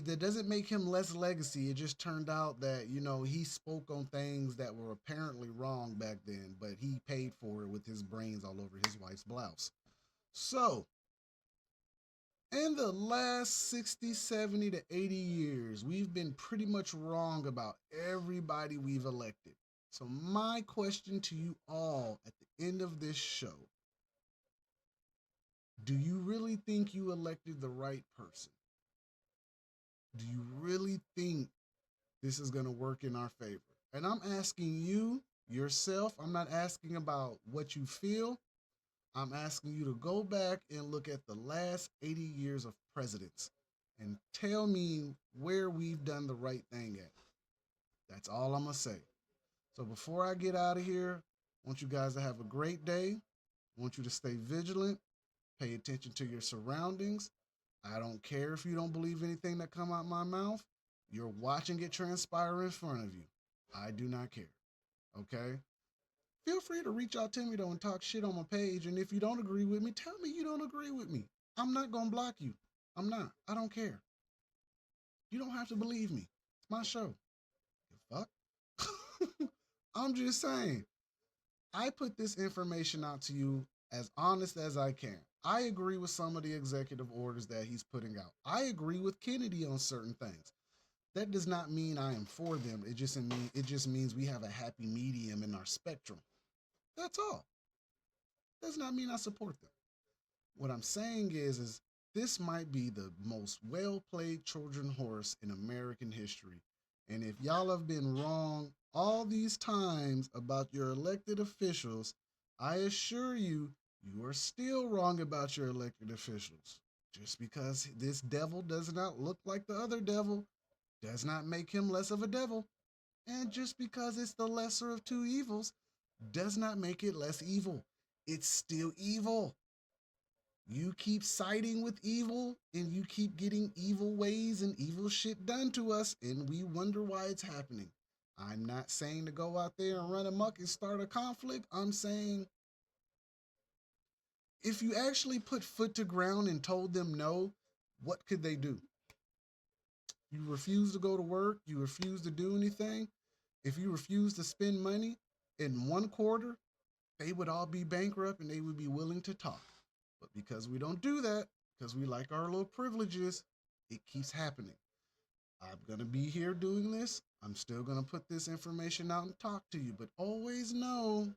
That doesn't make him less legacy. It just turned out that he spoke on things that were apparently wrong back then, but he paid for it with his brains all over his wife's blouse. So, in the last 60, 70 to 80 years, we've been pretty much wrong about everybody we've elected. So my question to you all at the end of this show, do you really think you elected the right person? Do you really think this is going to work in our favor? And I'm asking you, yourself, I'm not asking about what you feel. I'm asking you to go back and look at the last 80 years of presidents. and tell me where we've done the right thing at. That's all I'm going to say. So before I get out of here, I want you guys to have a great day. I want you to stay vigilant, pay attention to your surroundings. I don't care if you don't believe anything that come out my mouth. You're watching it transpire in front of you. I do not care. Okay? Feel free to reach out to me though and talk shit on my page. And if you don't agree with me, tell me you don't agree with me. I'm not gonna block you. I'm not. I don't care. You don't have to believe me. It's my show. The fuck? I'm just saying. I put this information out to you as honest as I can. I agree with some of the executive orders that he's putting out. I agree with Kennedy on certain things. That does not mean I am for them. It just means we have a happy medium in our spectrum. That's all. Does not mean I support them. What I'm saying is this might be the most well played Trojan horse in American history. And if y'all have been wrong all these times about your elected officials, I assure you, you are still wrong about your elected officials. Just because this devil does not look like the other devil does not make him less of a devil. And just because it's the lesser of two evils does not make it less evil. It's still evil. You keep siding with evil and you keep getting evil ways and evil shit done to us, and we wonder why it's happening. I'm not saying to go out there and run amok and start a conflict. I'm saying if you actually put foot to ground and told them no, what could they do? You refuse to go to work, you refuse to do anything. If you refuse to spend money in one quarter, they would all be bankrupt and they would be willing to talk. But because we don't do that, because we like our little privileges, it keeps happening. I'm going to be here doing this. I'm still going to put this information out and talk to you. But always know,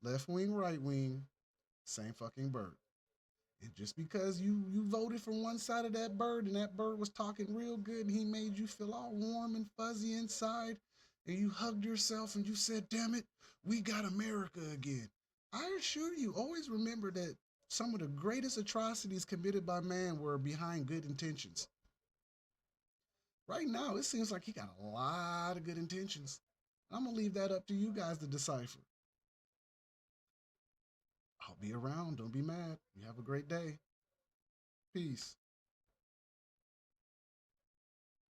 left wing, right wing, same fucking bird. And just because you voted for one side of that bird and that bird was talking real good and he made you feel all warm and fuzzy inside and you hugged yourself and you said, damn it, we got America again. I assure you, always remember that some of the greatest atrocities committed by man were behind good intentions. Right now, it seems like he got a lot of good intentions. I'm going to leave that up to you guys to decipher. I'll be around. Don't be mad. You have a great day. Peace.